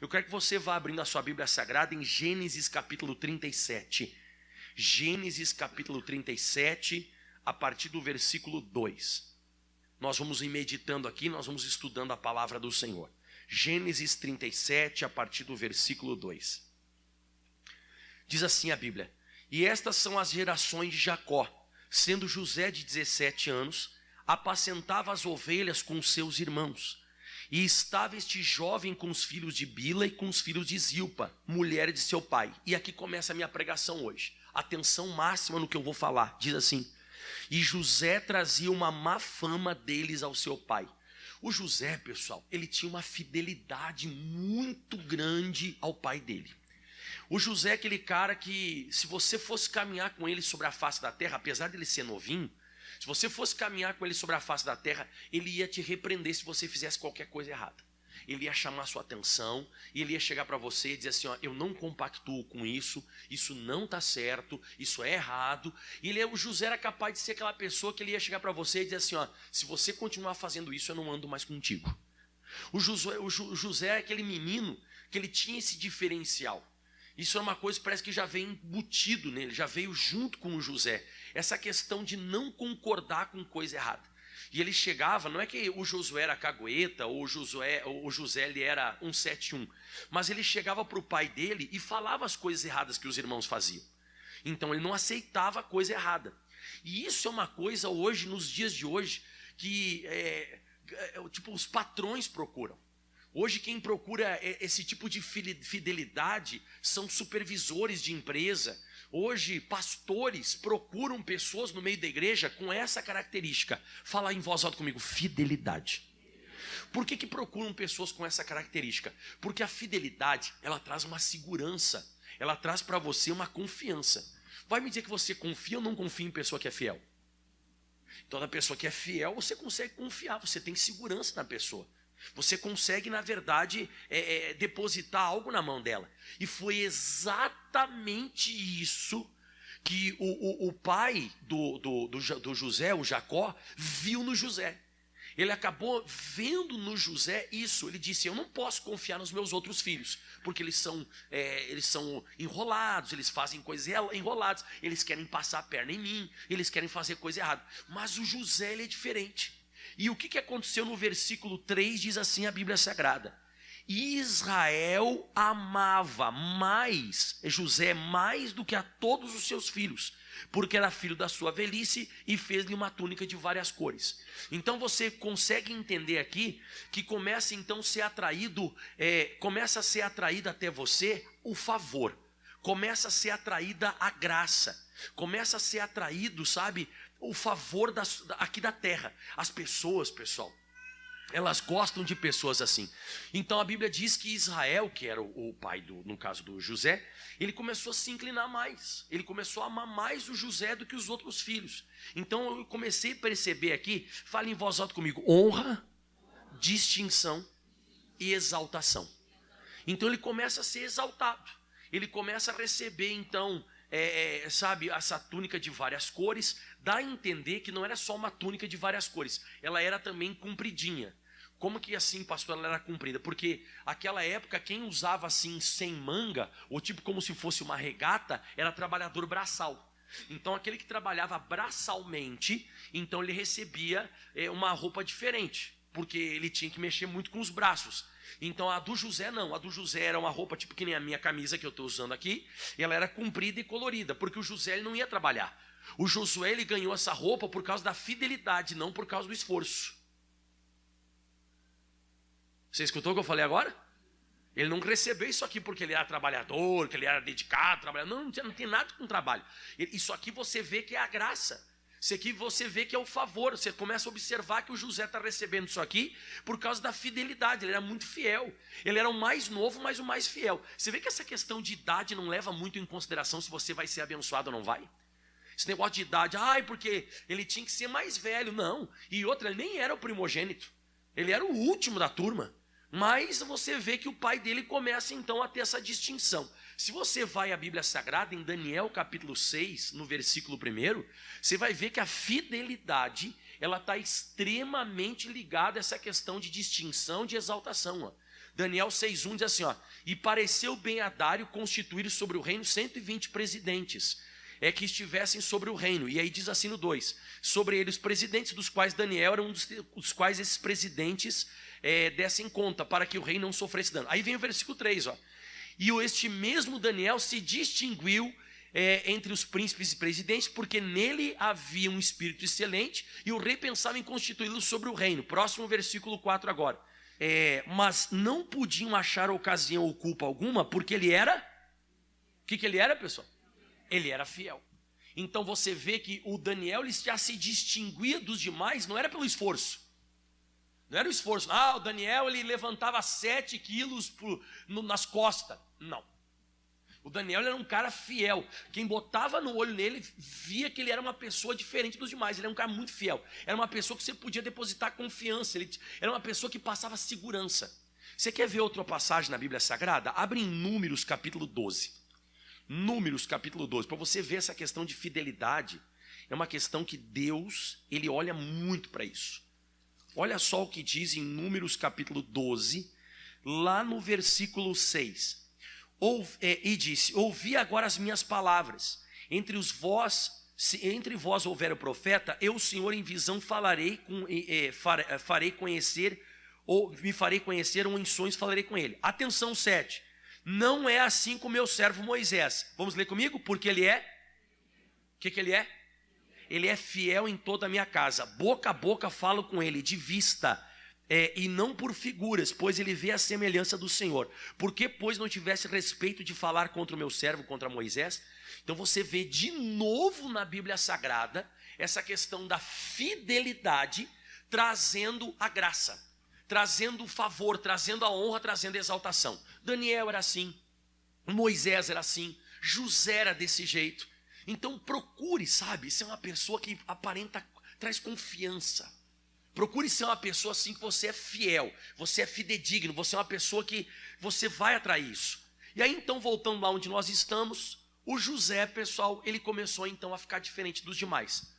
Eu quero que você vá abrindo a sua Bíblia Sagrada em Gênesis capítulo 37. Gênesis capítulo 37, a partir do versículo 2. Nós vamos ir meditando aqui, nós vamos estudando a palavra do Senhor. Gênesis 37, a partir do versículo 2. Diz assim a Bíblia: E estas são as gerações de Jacó. Sendo José de 17 anos, apacentava as ovelhas com seus irmãos. E estava este jovem com os filhos de Bila e com os filhos de Zilpa, mulher de seu pai. E aqui começa a minha pregação hoje. Atenção máxima no que eu vou falar. Diz assim: E José trazia uma má fama deles ao seu pai. O José, pessoal, ele tinha uma fidelidade muito grande ao pai dele. O José é aquele cara que, se você fosse caminhar com ele sobre a face da terra, apesar dele ser novinho, se você fosse caminhar com ele sobre a face da terra, ele ia te repreender se você fizesse qualquer coisa errada. Ele ia chamar a sua atenção, e ele ia chegar para você e dizer assim: ó, eu não compactuo com isso, isso não está certo, isso é errado. E o José era capaz de ser aquela pessoa que ele ia chegar para você e dizer assim: ó, se você continuar fazendo isso, eu não ando mais contigo. O José é aquele menino que ele tinha esse diferencial. Isso é uma coisa que parece que já veio embutido nele, já veio junto com o José. Essa questão de não concordar com coisa errada. E ele chegava, não é que o Josué era cagueta, ou o José ele era 171, mas ele chegava para o pai dele e falava as coisas erradas que os irmãos faziam. Então ele não aceitava a coisa errada. E isso é uma coisa hoje, nos dias de hoje, que tipo, os patrões procuram. Hoje quem procura esse tipo de fidelidade são supervisores de empresa. Hoje pastores procuram pessoas no meio da igreja com essa característica. Fala em voz alta comigo: fidelidade. Por que procuram pessoas com essa característica? Porque a fidelidade, ela traz uma segurança. Ela traz para você uma confiança. Vai me dizer que você confia ou não confia em pessoa que é fiel? Toda pessoa que é fiel, você consegue confiar. Você tem segurança na pessoa. Você consegue, na verdade, depositar algo na mão dela. E foi exatamente isso que o pai do José, o Jacó, viu no José. Ele acabou vendo no José isso. Ele disse: eu não posso confiar nos meus outros filhos, porque eles são enrolados, eles fazem coisas enroladas, eles querem passar a perna em mim, eles querem fazer coisa errada. Mas o José, ele é diferente. E o que aconteceu no versículo 3, diz assim a Bíblia Sagrada: Israel amava José mais do que a todos os seus filhos, porque era filho da sua velhice e fez-lhe uma túnica de várias cores. Então você consegue entender aqui que começa então a ser atraído, começa a ser atraído até você o favor, começa a ser atraída a graça, começa a ser atraído, sabe, o favor aqui da terra. As pessoas, pessoal, elas gostam de pessoas assim. Então a Bíblia diz que Israel, que era o pai, no caso do José, ele começou a se inclinar mais. Ele começou a amar mais o José do que os outros filhos. Então eu comecei a perceber aqui, fale em voz alta comigo: honra, distinção e exaltação. Então ele começa a ser exaltado. Ele começa a receber então, sabe, essa túnica de várias cores. Dá a entender que não era só uma túnica de várias cores, ela era também compridinha. Como que assim, pastor, ela era comprida? Porque aquela época quem usava assim sem manga, ou tipo como se fosse uma regata, era trabalhador braçal. Então aquele que trabalhava braçalmente, então ele recebia uma roupa diferente, porque ele tinha que mexer muito com os braços. Então a do José não, a do José era uma roupa tipo que nem a minha camisa que eu estou usando aqui, e ela era comprida e colorida, porque o José ele não ia trabalhar. O Josué ele ganhou essa roupa por causa da fidelidade, não por causa do esforço. Você escutou o que eu falei agora? Ele não recebeu isso aqui porque ele era trabalhador, que ele era dedicado, trabalhador. Não tem nada com trabalho. Isso aqui você vê que é a graça. Isso aqui você vê que é o favor. Você começa a observar que o José está recebendo isso aqui por causa da fidelidade. Ele era muito fiel. Ele era o mais novo, mas o mais fiel. Você vê que essa questão de idade não leva muito em consideração se você vai ser abençoado ou não vai? Esse negócio de idade, porque ele tinha que ser mais velho. Não. E outra, ele nem era o primogênito. Ele era o último da turma. Mas você vê que o pai dele começa então a ter essa distinção. Se você vai à Bíblia Sagrada, em Daniel capítulo 6, no versículo 1, você vai ver que a fidelidade, ela está extremamente ligada a essa questão de distinção, de exaltação. Daniel 6:1 diz assim, ó: e pareceu bem a Dário constituir sobre o reino 120 presidentes, que estivessem sobre o reino. E aí diz assim no 2: sobre eles presidentes, dos quais Daniel era um dos quais esses presidentes dessem conta, para que o rei não sofresse dano. Aí vem o versículo 3, ó: e este mesmo Daniel se distinguiu entre os príncipes e presidentes, porque nele havia um espírito excelente, e o rei pensava em constituí-lo sobre o reino. Próximo versículo 4 agora. Mas não podiam achar ocasião ou culpa alguma, porque ele era... O que ele era, pessoal? Ele era fiel. Então você vê que o Daniel ele já se distinguia dos demais, não era pelo esforço. Não era o esforço. O Daniel ele levantava 7 quilos nas costas. Não. O Daniel era um cara fiel. Quem botava no olho nele via que ele era uma pessoa diferente dos demais. Ele era um cara muito fiel. Era uma pessoa que você podia depositar confiança. Ele era uma pessoa que passava segurança. Você quer ver outra passagem na Bíblia Sagrada? Abre em Números capítulo 12. Números capítulo 12. Para você ver essa questão de fidelidade. É uma questão que Deus, ele olha muito para isso. Olha só o que diz em Números capítulo 12, lá no versículo 6. E disse: ouvi agora as minhas palavras. Se entre vós houver o profeta, eu, Senhor, em visão farei conhecer, ou me farei conhecer, ou em sonhos falarei com ele. Atenção, 7. Não é assim com meu servo Moisés. Vamos ler comigo? Porque ele é... O que ele é? Ele é fiel em toda a minha casa. Boca a boca falo com ele, de vista, e não por figuras, pois ele vê a semelhança do Senhor. Por que, pois, não tivesse respeito de falar contra o meu servo, contra Moisés? Então você vê de novo na Bíblia Sagrada essa questão da fidelidade trazendo a graça, trazendo o favor, trazendo a honra, trazendo a exaltação. Daniel era assim, Moisés era assim, José era desse jeito. Então procure, sabe, ser uma pessoa que aparenta, traz confiança. Procure ser uma pessoa assim que você é fiel, você é fidedigno, você é uma pessoa que você vai atrair isso. E aí então, voltando lá onde nós estamos, o José, pessoal, ele começou então a ficar diferente dos demais.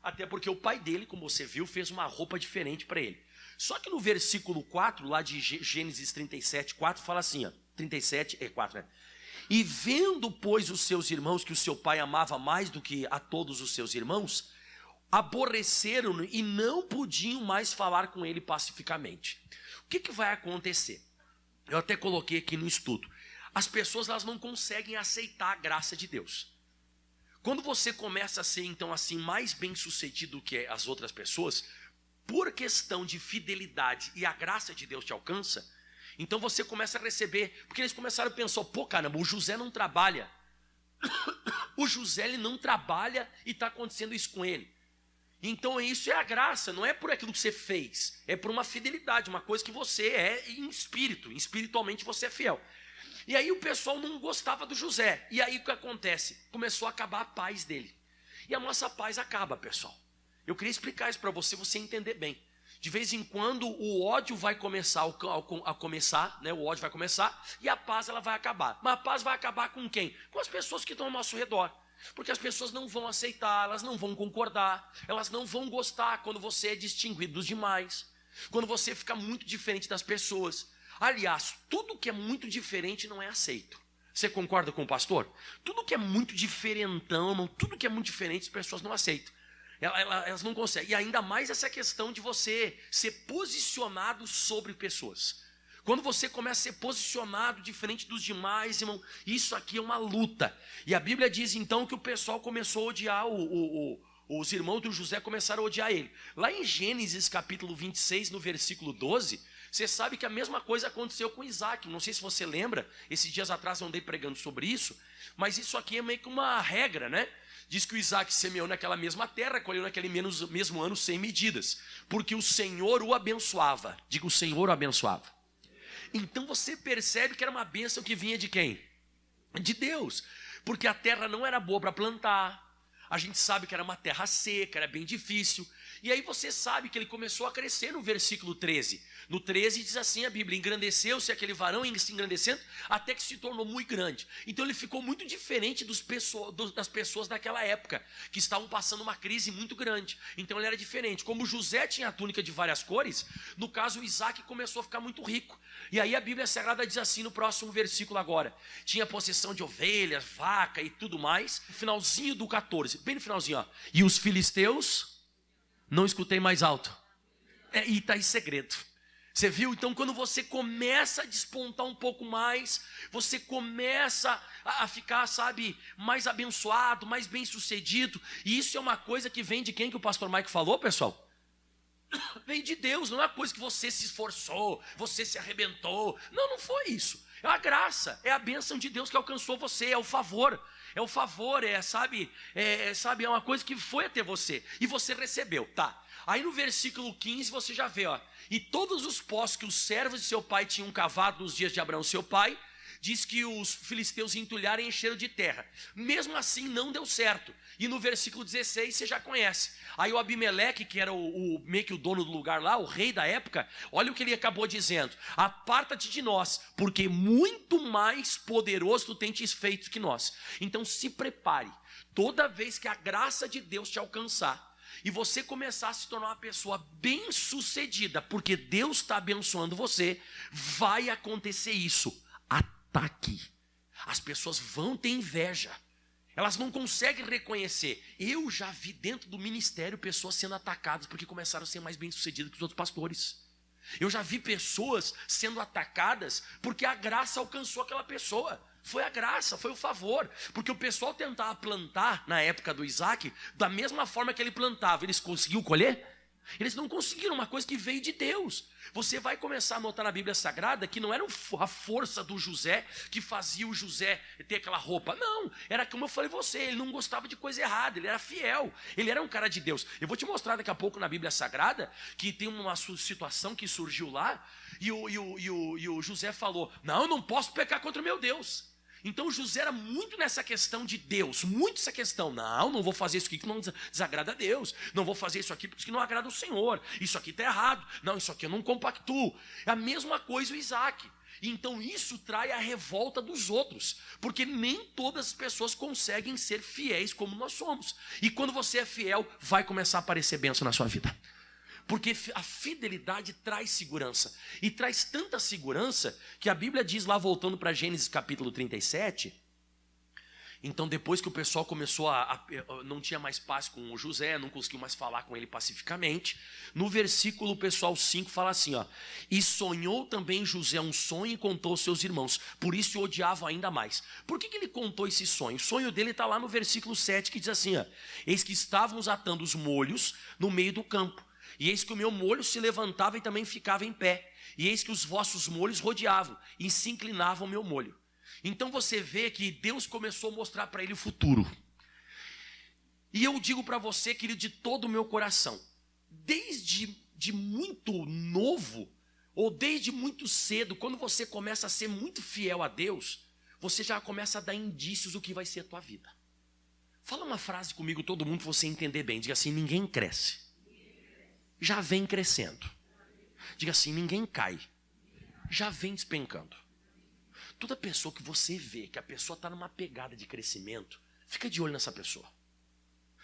Até porque o pai dele, como você viu, fez uma roupa diferente para ele. Só que no versículo 4, lá de Gênesis 37, 4, fala assim, ó, 37, 4, né? E vendo, pois, os seus irmãos que o seu pai amava mais do que a todos os seus irmãos, aborreceram-no e não podiam mais falar com ele pacificamente. O que vai acontecer? Eu até coloquei aqui no estudo. As pessoas elas não conseguem aceitar a graça de Deus. Quando você começa a ser então assim mais bem sucedido que as outras pessoas, por questão de fidelidade e a graça de Deus te alcança, então você começa a receber, porque eles começaram a pensar, pô caramba, o José não trabalha. O José ele não trabalha e está acontecendo isso com ele. Então isso é a graça, não é por aquilo que você fez, é por uma fidelidade, uma coisa que você é em espírito, espiritualmente você é fiel. E aí o pessoal não gostava do José, e aí o que acontece? Começou a acabar a paz dele, e a nossa paz acaba, pessoal. Eu queria explicar isso para você entender bem. De vez em quando o ódio vai começar a começar, né? O ódio vai começar e a paz ela vai acabar. Mas a paz vai acabar com quem? Com as pessoas que estão ao nosso redor. Porque as pessoas não vão aceitar, elas não vão concordar, elas não vão gostar quando você é distinguido dos demais, quando você fica muito diferente das pessoas. Aliás, tudo que é muito diferente não é aceito. Você concorda com o pastor? Tudo que é muito diferentão, tudo que é muito diferente as pessoas não aceitam. Elas não conseguem. E ainda mais essa questão de você ser posicionado sobre pessoas. Quando você começa a ser posicionado diferente dos demais, irmão, isso aqui é uma luta. E a Bíblia diz então que o pessoal começou a odiar, os irmãos do José começaram a odiar ele. Lá em Gênesis capítulo 26, no versículo 12, você sabe que a mesma coisa aconteceu com Isaac. Não sei se você lembra, esses dias atrás eu andei pregando sobre isso, mas isso aqui é meio que uma regra, né? Diz que o Isaac semeou naquela mesma terra, colheu naquele mesmo ano sem medidas, porque o Senhor o abençoava. Diga, o Senhor o abençoava. Então você percebe que era uma bênção que vinha de quem? De Deus. Porque a terra não era boa para plantar, A gente sabe que era uma terra seca, era bem difícil. E aí você sabe que ele começou a crescer no versículo 13. No 13 diz assim a Bíblia: engrandeceu-se aquele varão, se engrandecendo, até que se tornou muito grande. Então ele ficou muito diferente das pessoas daquela época, que estavam passando uma crise muito grande. Então ele era diferente. Como José tinha a túnica de várias cores, no caso o Isaac começou a ficar muito rico. E aí a Bíblia Sagrada diz assim no próximo versículo agora: tinha possessão de ovelhas, vaca e tudo mais. No finalzinho do 14, bem no finalzinho, ó. E os filisteus, não escutei mais alto. E está em segredo. Você viu? Então quando você começa a despontar um pouco mais, você começa a ficar, sabe, mais abençoado, mais bem sucedido. E isso é uma coisa que vem de quem que o pastor Mike falou, pessoal? Vem de Deus, não é uma coisa que você se esforçou, você se arrebentou. Não, não foi isso. É a graça, é a bênção de Deus que alcançou você, é o favor. É o favor, sabe, é uma coisa que foi até você. E você recebeu, tá? Aí no versículo 15 você já vê, ó. E todos os poços que os servos de seu pai tinham cavado nos dias de Abraão, seu pai, diz que os filisteus entulharam e encheram de terra. Mesmo assim não deu certo. E no versículo 16 você já conhece. Aí o Abimeleque, que era meio que o dono do lugar lá, o rei da época, olha o que ele acabou dizendo: aparta-te de nós, porque muito mais poderoso tu tens feito que nós. Então se prepare, toda vez que a graça de Deus te alcançar, e você começar a se tornar uma pessoa bem sucedida, porque Deus está abençoando você, vai acontecer isso. Ataque. As pessoas vão ter inveja. Elas não conseguem reconhecer. Eu já vi dentro do ministério pessoas sendo atacadas porque começaram a ser mais bem-sucedidas que os outros pastores. Eu já vi pessoas sendo atacadas porque a graça alcançou aquela pessoa. Foi a graça, foi o favor. Porque o pessoal tentava plantar na época do Isaac da mesma forma que ele plantava. Eles conseguiram colher? Eles não conseguiram, uma coisa que veio de Deus. Você vai começar a notar na Bíblia Sagrada que não era a força do José que fazia o José ter aquela roupa. Não, era como eu falei você, ele não gostava de coisa errada, ele era fiel, ele era um cara de Deus. Eu vou te mostrar daqui a pouco na Bíblia Sagrada que tem uma situação que surgiu lá e o José falou: não, eu não posso pecar contra o meu Deus. Então José era muito nessa questão de Deus, muito essa questão: não vou fazer isso aqui que não desagrada a Deus, não vou fazer isso aqui porque não agrada o Senhor, isso aqui está errado, não, isso aqui eu não compactuo. É a mesma coisa o Isaac. Então isso trai a revolta dos outros, porque nem todas as pessoas conseguem ser fiéis como nós somos. E quando você é fiel, vai começar a aparecer bênção na sua vida. Porque a fidelidade traz segurança. E traz tanta segurança que a Bíblia diz lá, voltando para Gênesis capítulo 37. Então depois que o pessoal começou não tinha mais paz com o José, não conseguiu mais falar com ele pacificamente. No versículo pessoal 5 fala assim, ó: e sonhou também José um sonho e contou aos seus irmãos, por isso o odiavam ainda mais. Por que ele contou esse sonho? O sonho dele está lá no versículo 7 que diz assim, ó: eis que estávamos atando os molhos no meio do campo. E eis que o meu molho se levantava e também ficava em pé. E eis que os vossos molhos rodeavam e se inclinavam ao meu molho. Então você vê que Deus começou a mostrar para ele o futuro. E eu digo para você, querido, de todo o meu coração, desde muito novo, ou desde muito cedo, quando você começa a ser muito fiel a Deus, você já começa a dar indícios do que vai ser a tua vida. Fala uma frase comigo, todo mundo, para você entender bem. Diga assim: ninguém cresce, já vem crescendo. Diga assim: ninguém cai, já vem despencando. Toda pessoa que você vê que a pessoa está numa pegada de crescimento, fica de olho nessa pessoa.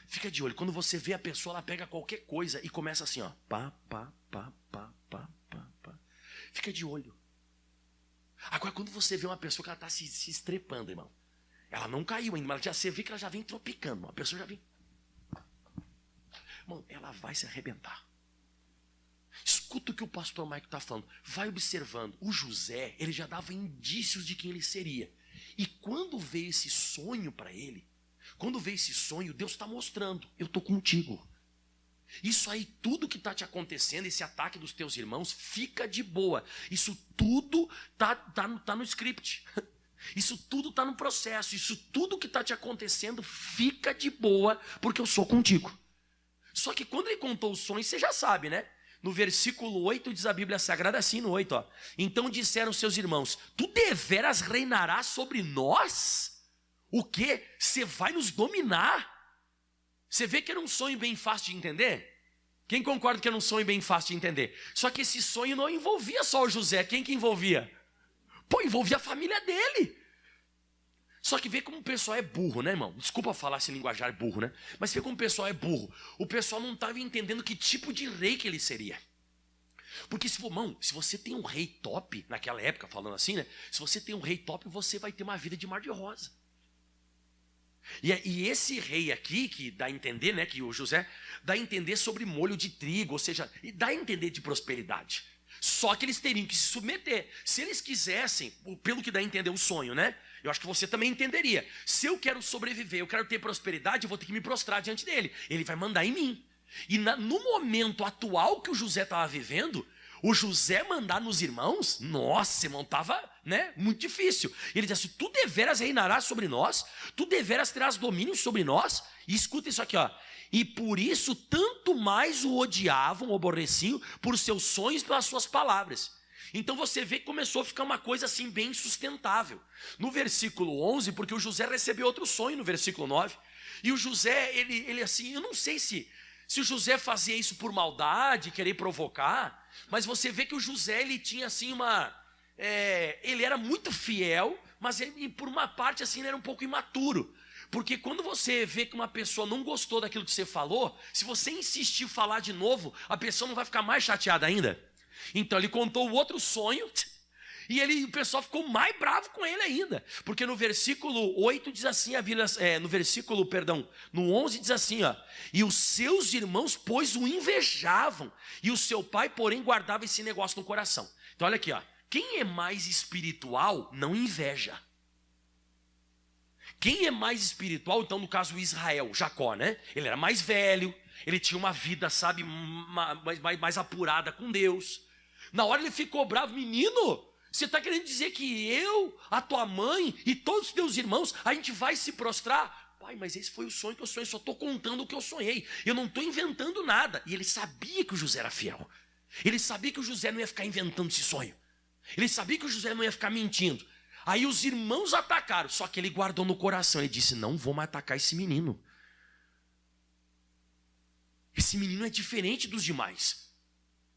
Fica de olho. Quando você vê a pessoa, ela pega qualquer coisa e começa assim, ó. Pá, pá, pá, pá, pá, pá, pá. Fica de olho. Agora, quando você vê uma pessoa que ela está se estrepando, irmão, ela não caiu ainda, mas você vê que ela já vem tropicando. A pessoa já vem. Irmão, ela vai se arrebentar. Escuta o que o pastor Mike está falando. Vai observando. O José, ele já dava indícios de quem ele seria. E quando veio esse sonho para ele, quando veio esse sonho, Deus está mostrando: eu estou contigo. Isso aí, tudo que está te acontecendo, esse ataque dos teus irmãos, fica de boa. Isso tudo tá no script. Isso tudo está no processo. Isso tudo que está te acontecendo, fica de boa, porque eu sou contigo. Só que quando ele contou o sonho, você já sabe, né? No versículo 8 diz a Bíblia Sagrada assim, no 8, ó: então disseram seus irmãos: tu deveras reinarás sobre nós? O quê? Você vai nos dominar? Você vê que era um sonho bem fácil de entender? Quem concorda que era um sonho bem fácil de entender? Só que esse sonho não envolvia só o José. Quem que envolvia? Pô, envolvia a família dele. Só que vê como o pessoal é burro, né, irmão? Desculpa falar esse linguajar burro, né? Mas vê como o pessoal é burro. O pessoal não estava entendendo que tipo de rei que ele seria. Porque, se você tem um rei top, naquela época, falando assim, né? Se você tem um rei top, você vai ter uma vida de mar de rosa. E esse rei aqui, que dá a entender, né, que o José, dá a entender sobre molho de trigo, ou seja, dá a entender de prosperidade. Só que eles teriam que se submeter. Se eles quisessem, pelo que dá a entender o sonho, né? Eu acho que você também entenderia. Se eu quero sobreviver, eu quero ter prosperidade, eu vou ter que me prostrar diante dele. Ele vai mandar em mim. E no momento atual que o José estava vivendo, o José mandar nos irmãos, nossa, irmão, estava, né, muito difícil. Ele diz assim: tu deveras reinarás sobre nós, tu deveras terás domínio sobre nós. E escuta isso aqui, ó. E por isso tanto mais o odiavam, o aborreciam, por seus sonhos e pelas suas palavras. Então você vê que começou a ficar uma coisa assim bem sustentável. No versículo 11, porque o José recebeu outro sonho no versículo 9. E o José, ele assim, eu não sei se o José fazia isso por maldade, querer provocar, mas você vê que o José, ele tinha assim ele era muito fiel, mas ele, por uma parte assim, ele era um pouco imaturo. Porque quando você vê que uma pessoa não gostou daquilo que você falou, se você insistir em falar de novo, a pessoa não vai ficar mais chateada ainda? Então ele contou o outro sonho e o pessoal ficou mais bravo com ele ainda. Porque no versículo 8 diz assim, no 11 diz assim, ó: e os seus irmãos, pois, o invejavam, e o seu pai, porém, guardava esse negócio no coração. Então olha aqui, ó. Quem é mais espiritual não inveja. Quem é mais espiritual, então no caso Israel, Jacó, né? Ele era mais velho, ele tinha uma vida, sabe, mais apurada com Deus. Na hora ele ficou bravo: menino, você está querendo dizer que eu, a tua mãe e todos os teus irmãos, a gente vai se prostrar? Pai, mas esse foi o sonho que eu sonhei, só estou contando o que eu sonhei, eu não estou inventando nada. E ele sabia que o José era fiel, ele sabia que o José não ia ficar inventando esse sonho, ele sabia que o José não ia ficar mentindo. Aí os irmãos atacaram, só que ele guardou no coração, ele disse: não vou mais atacar esse menino. Esse menino é diferente dos demais.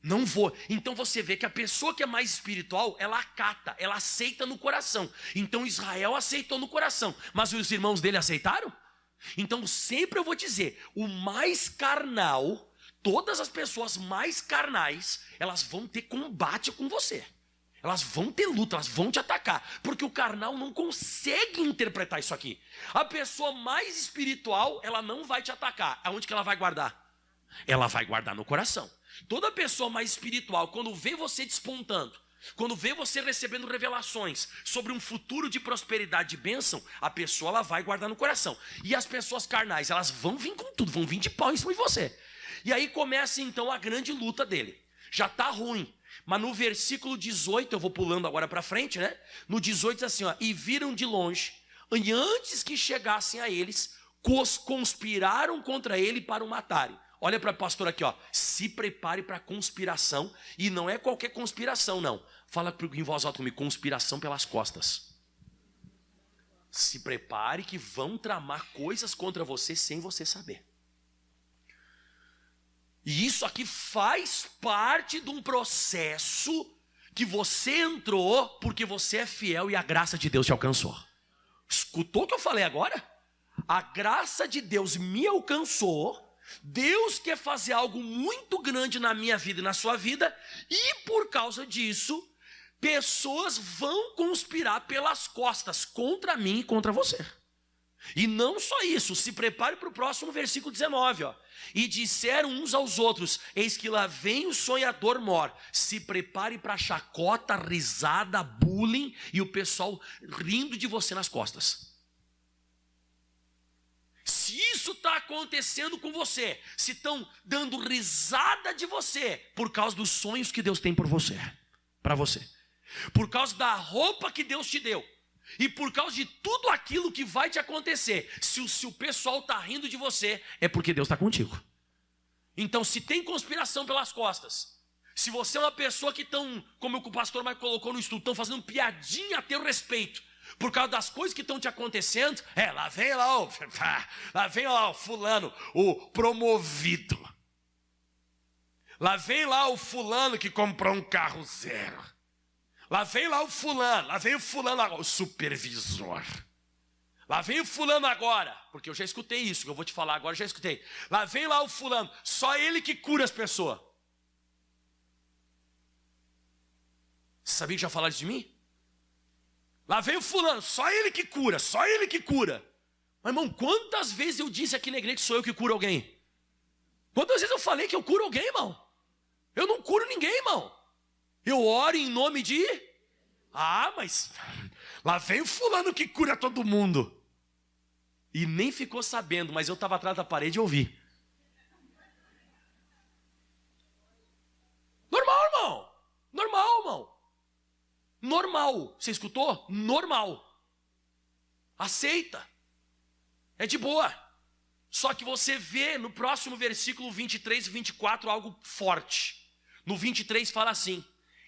Não vou. Então você vê que a pessoa que é mais espiritual, ela acata, ela aceita no coração. Então Israel aceitou no coração, mas os irmãos dele aceitaram? Então sempre eu vou dizer, o mais carnal, todas as pessoas mais carnais, elas vão ter combate com você. Elas vão ter luta, elas vão te atacar, porque o carnal não consegue interpretar isso aqui. A pessoa mais espiritual, ela não vai te atacar. Aonde que ela vai guardar? Ela vai guardar no coração. Toda pessoa mais espiritual, quando vê você despontando, quando vê você recebendo revelações sobre um futuro de prosperidade e bênção, a pessoa, ela vai guardar no coração. E as pessoas carnais, elas vão vir com tudo, vão vir de pau em cima de você. E aí começa então a grande luta dele. Já está ruim. Mas no versículo 18, eu vou pulando agora para frente, né? No 18 diz assim, ó: e viram de longe, e antes que chegassem a eles, conspiraram contra ele para o matarem. Olha para o pastor aqui, ó: se prepare para conspiração, e não é qualquer conspiração, não. Fala em voz alta comigo: conspiração pelas costas. Se prepare que vão tramar coisas contra você sem você saber. E isso aqui faz parte de um processo que você entrou porque você é fiel e a graça de Deus te alcançou. Escutou o que eu falei agora? A graça de Deus me alcançou. Deus quer fazer algo muito grande na minha vida e na sua vida, e por causa disso, pessoas vão conspirar pelas costas contra mim e contra você. E não só isso, se prepare para o próximo versículo 19, ó. E disseram uns aos outros: eis que lá vem o sonhador mor. Se prepare para chacota, risada, bullying e o pessoal rindo de você nas costas. Se isso está acontecendo com você, se estão dando risada de você por causa dos sonhos que Deus tem por você, para você, por causa da roupa que Deus te deu, e por causa de tudo aquilo que vai te acontecer, se o pessoal está rindo de você, é porque Deus está contigo. Então, se tem conspiração pelas costas, se você é uma pessoa que estão, como o pastor Mike colocou no estudo, estão fazendo piadinha a teu respeito, por causa das coisas que estão te acontecendo. Lá vem lá o fulano, o promovido. Lá vem lá o fulano que comprou um carro zero. Lá vem lá o fulano agora, o supervisor. Lá vem o fulano agora, porque eu já escutei isso, que eu vou te falar agora, já escutei. Lá vem lá o fulano, só ele que cura as pessoas. Você sabia que já falaram isso de mim? Lá vem o fulano, só ele que cura. Mas, irmão, quantas vezes eu disse aqui na igreja que sou eu que curo alguém? Quantas vezes eu falei que eu curo alguém, irmão? Eu não curo ninguém, irmão. Eu oro em nome de... mas lá vem o fulano que cura todo mundo. E nem ficou sabendo, mas eu estava atrás da parede e ouvi. Normal, irmão. Normal. Você escutou? Normal. Aceita. É de boa. Só que você vê no próximo versículo 23 e 24 algo forte. No 23 fala assim: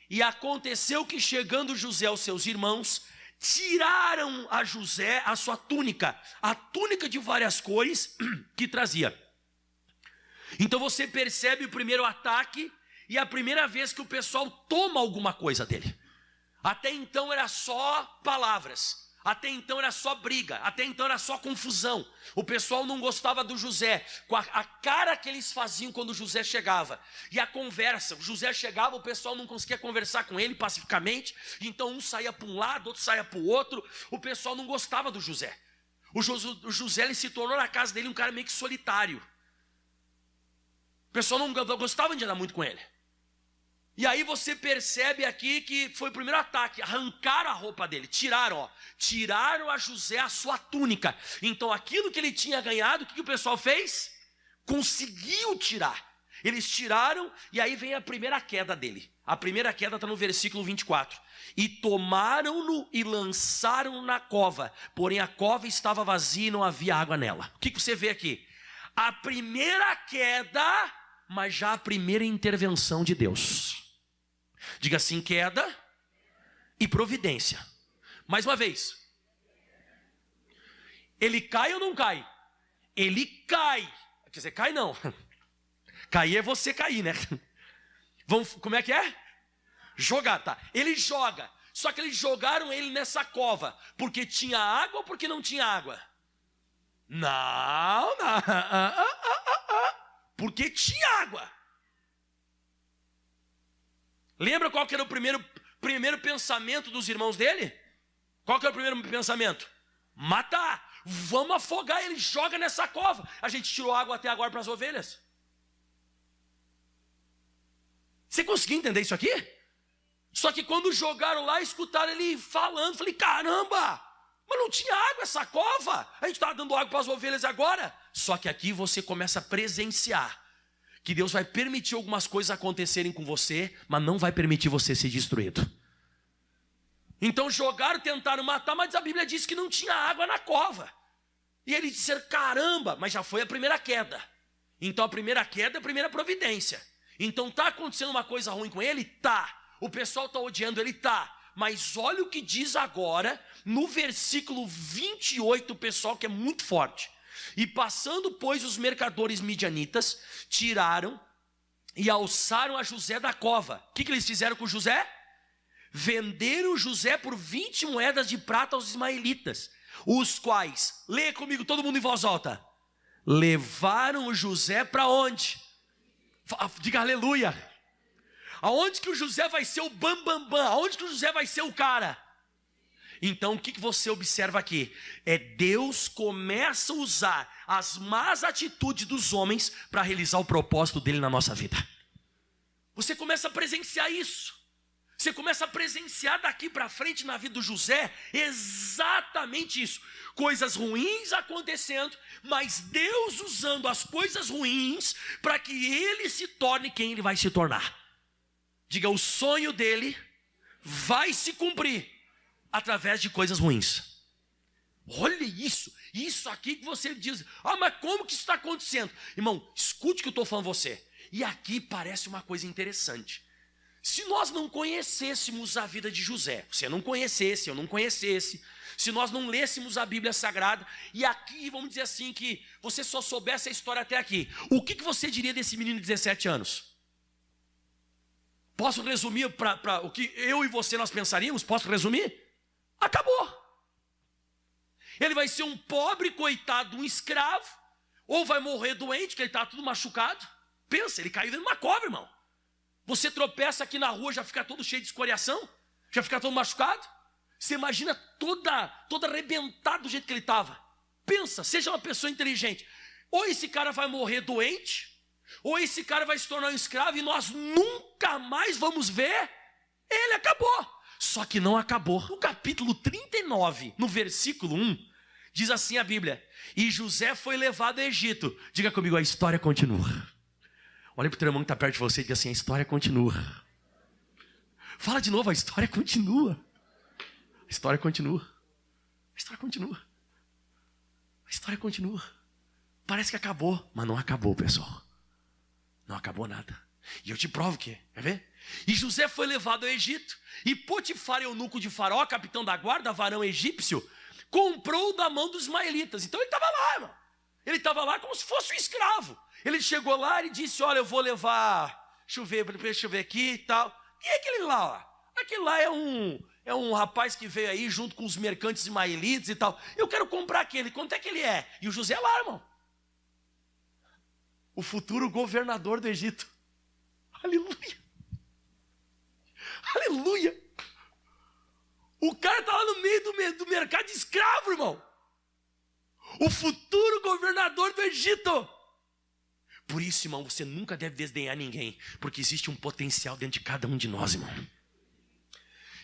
e aconteceu que chegando José aos seus irmãos, tiraram a José a sua túnica, a túnica de várias cores que trazia. Então você percebe o primeiro ataque e a primeira vez que o pessoal toma alguma coisa dele. Até então era só palavras. Até então era só briga, até então era só confusão. O pessoal não gostava do José, com a cara que eles faziam quando o José chegava. E a conversa, o José chegava, o pessoal não conseguia conversar com ele pacificamente. Então um saía para um lado, outro saía para o outro. O pessoal não gostava do José. O José ele se tornou na casa dele um cara meio que solitário. O pessoal não gostava de andar muito com ele. E aí você percebe aqui que foi o primeiro ataque. Arrancaram a roupa dele, tiraram a José a sua túnica. Então aquilo que ele tinha ganhado, o que o pessoal fez? Conseguiu tirar. Eles tiraram e aí vem a primeira queda dele. A primeira queda está no versículo 24. E tomaram-no e lançaram na cova. Porém a cova estava vazia e não havia água nela. O que você vê aqui? A primeira queda, mas já a primeira intervenção de Deus. Diga assim: queda e providência. Mais uma vez. Ele cai ou não cai? Ele cai. Quer dizer, cai não. Cair é você cair, né? Como é que é? Jogar, tá. Ele joga. Só que eles jogaram ele nessa cova porque tinha água ou porque não tinha água? Não. Porque tinha água. Lembra qual que era o primeiro pensamento dos irmãos dele? Qual que era o primeiro pensamento? Matar. Vamos afogar ele, joga nessa cova. A gente tirou água até agora para as ovelhas. Você conseguiu entender isso aqui? Só que quando jogaram lá, escutaram ele falando. Falei, caramba, mas não tinha água essa cova. A gente estava dando água para as ovelhas agora. Só que aqui você começa a presenciar que Deus vai permitir algumas coisas acontecerem com você, mas não vai permitir você ser destruído. Então jogaram, tentaram matar, mas a Bíblia diz que não tinha água na cova. E eles disseram, caramba, mas já foi a primeira queda. Então a primeira queda é a primeira providência. Então está acontecendo uma coisa ruim com ele? Tá. O pessoal está odiando ele? Tá. Mas olha o que diz agora, no versículo 28, pessoal, que é muito forte. E passando, pois, os mercadores midianitas, tiraram e alçaram a José da cova. O que eles fizeram com José? Venderam José por 20 moedas de prata aos ismaelitas, os quais, leia comigo todo mundo em voz alta, levaram o José para onde? Diga aleluia. Aonde que o José vai ser o bambambam? Aonde que o José vai ser o cara? Então o que você observa aqui? Deus começa a usar as más atitudes dos homens para realizar o propósito dele na nossa vida. Você começa a presenciar isso. Você começa a presenciar daqui para frente na vida do José exatamente isso. Coisas ruins acontecendo, mas Deus usando as coisas ruins para que ele se torne quem ele vai se tornar. Diga, o sonho dele vai se cumprir através de coisas ruins. Olha isso aqui que você diz, mas como que isso está acontecendo? Irmão, escute o que eu estou falando a você. E aqui parece uma coisa interessante. Se nós não conhecêssemos a vida de José, você não conhecesse, eu não conhecesse, se nós não lêssemos a Bíblia Sagrada, e aqui, vamos dizer assim, que você só soubesse a história até aqui, o que você diria desse menino de 17 anos? Posso resumir para o que eu e você nós pensaríamos? Posso resumir? Acabou. Ele vai ser um pobre coitado, um escravo, ou vai morrer doente, que ele está tudo machucado. Pensa, ele caiu dentro de uma cobra, irmão. Você tropeça aqui na rua, já fica todo cheio de escoriação, já fica todo machucado. Você imagina todo arrebentado do jeito que ele estava. Pensa, seja uma pessoa inteligente. Ou esse cara vai morrer doente, ou esse cara vai se tornar um escravo e nós nunca mais vamos ver. Ele acabou. Só que não acabou. No capítulo 39, no versículo 1, diz assim a Bíblia: e José foi levado ao Egito. Diga comigo, a história continua. Olha para o teu irmão que está perto de você e diga assim: a história continua. Fala de novo, a história continua. A história continua. A história continua. A história continua. Parece que acabou, mas não acabou, pessoal. Não acabou nada. E eu te provo que, quer ver? E José foi levado ao Egito, e Potifar, eunuco de Faraó, capitão da guarda, varão egípcio, comprou da mão dos ismaelitas. Então ele estava lá, irmão. Ele estava lá como se fosse um escravo. Ele chegou lá e disse: olha, eu vou levar, deixa eu ver aqui e tal. E aquele lá, ó, aquele lá é um rapaz que veio aí junto com os mercantes ismaelitas e tal. Eu quero comprar aquele, quanto é que ele é? E o José lá, irmão, o futuro governador do Egito. Aleluia. Aleluia. O cara está lá no meio do mercado de escravo, irmão. O futuro governador do Egito. Por isso, irmão, você nunca deve desdenhar ninguém, porque existe um potencial dentro de cada um de nós, irmão.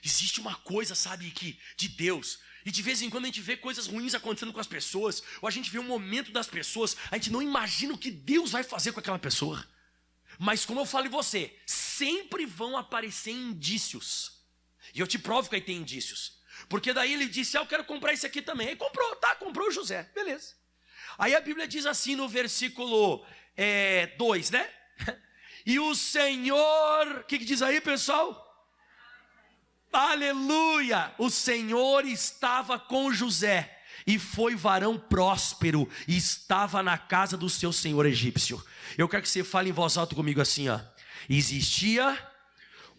Existe uma coisa, sabe, que de Deus. E de vez em quando a gente vê coisas ruins acontecendo com as pessoas, ou a gente vê um momento das pessoas, a gente não imagina o que Deus vai fazer com aquela pessoa. Mas como eu falei você, sempre vão aparecer indícios. E eu te provo que aí tem indícios. Porque daí ele disse: eu quero comprar esse aqui também. Aí comprou, comprou o José, beleza. Aí a Bíblia diz assim no versículo 2, né? E o Senhor, o que diz aí, pessoal? Aleluia! O Senhor estava com José, e foi varão próspero, e estava na casa do seu senhor egípcio. Eu quero que você fale em voz alta comigo assim, ó. Existia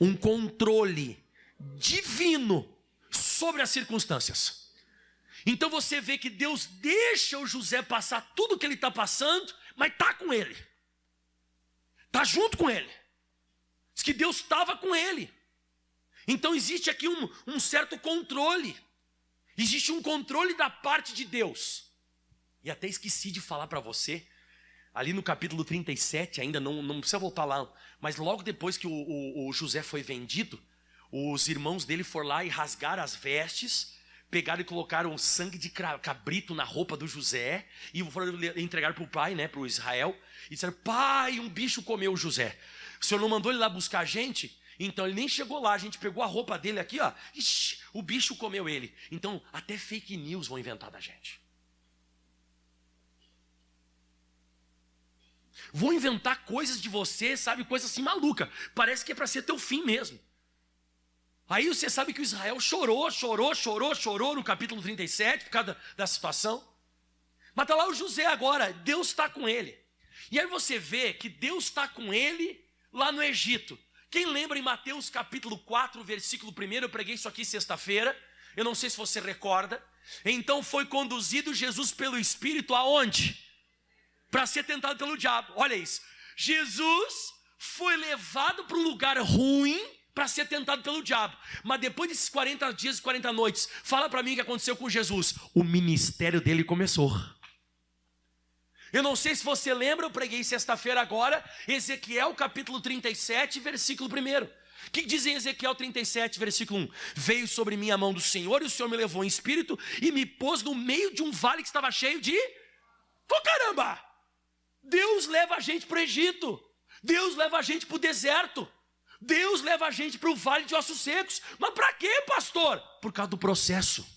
um controle divino sobre as circunstâncias. Então você vê que Deus deixa o José passar tudo o que ele está passando, mas está com ele. Está junto com ele. Diz que Deus estava com ele. Então existe aqui um certo controle. Existe um controle da parte de Deus. E até esqueci de falar para você, ali no capítulo 37, ainda não precisa voltar lá, mas logo depois que o José foi vendido, os irmãos dele foram lá e rasgaram as vestes, pegaram e colocaram sangue de cabrito na roupa do José, e foram entregar para o pai, né, para o Israel, e disseram: pai, um bicho comeu o José. O senhor não mandou ele lá buscar a gente? Então ele nem chegou lá, a gente pegou a roupa dele aqui, ó. Ixi, o bicho comeu ele. Então até fake news vão inventar da gente. Vão inventar coisas de você, sabe, coisas assim maluca. Parece que é para ser teu fim mesmo. Aí você sabe que o Israel chorou no capítulo 37 por causa da situação. Mas está lá o José agora, Deus está com ele. E aí você vê que Deus está com ele lá no Egito. Quem lembra em Mateus capítulo 4, versículo 1, eu preguei isso aqui sexta-feira, eu não sei se você recorda. Então foi conduzido Jesus pelo Espírito aonde? Para ser tentado pelo diabo. Olha isso, Jesus foi levado para um lugar ruim para ser tentado pelo diabo. Mas depois desses 40 dias e 40 noites, fala para mim o que aconteceu com Jesus. O ministério dele começou. Eu não sei se você lembra, eu preguei sexta-feira agora, Ezequiel capítulo 37, versículo 1. O que diz em Ezequiel 37, versículo 1? Veio sobre mim a mão do Senhor, e o Senhor me levou em espírito e me pôs no meio de um vale que estava cheio de... Pô, caramba! Deus leva a gente para o Egito, Deus leva a gente para o deserto, Deus leva a gente para o vale de ossos secos. Mas para quê, pastor? Por causa do processo.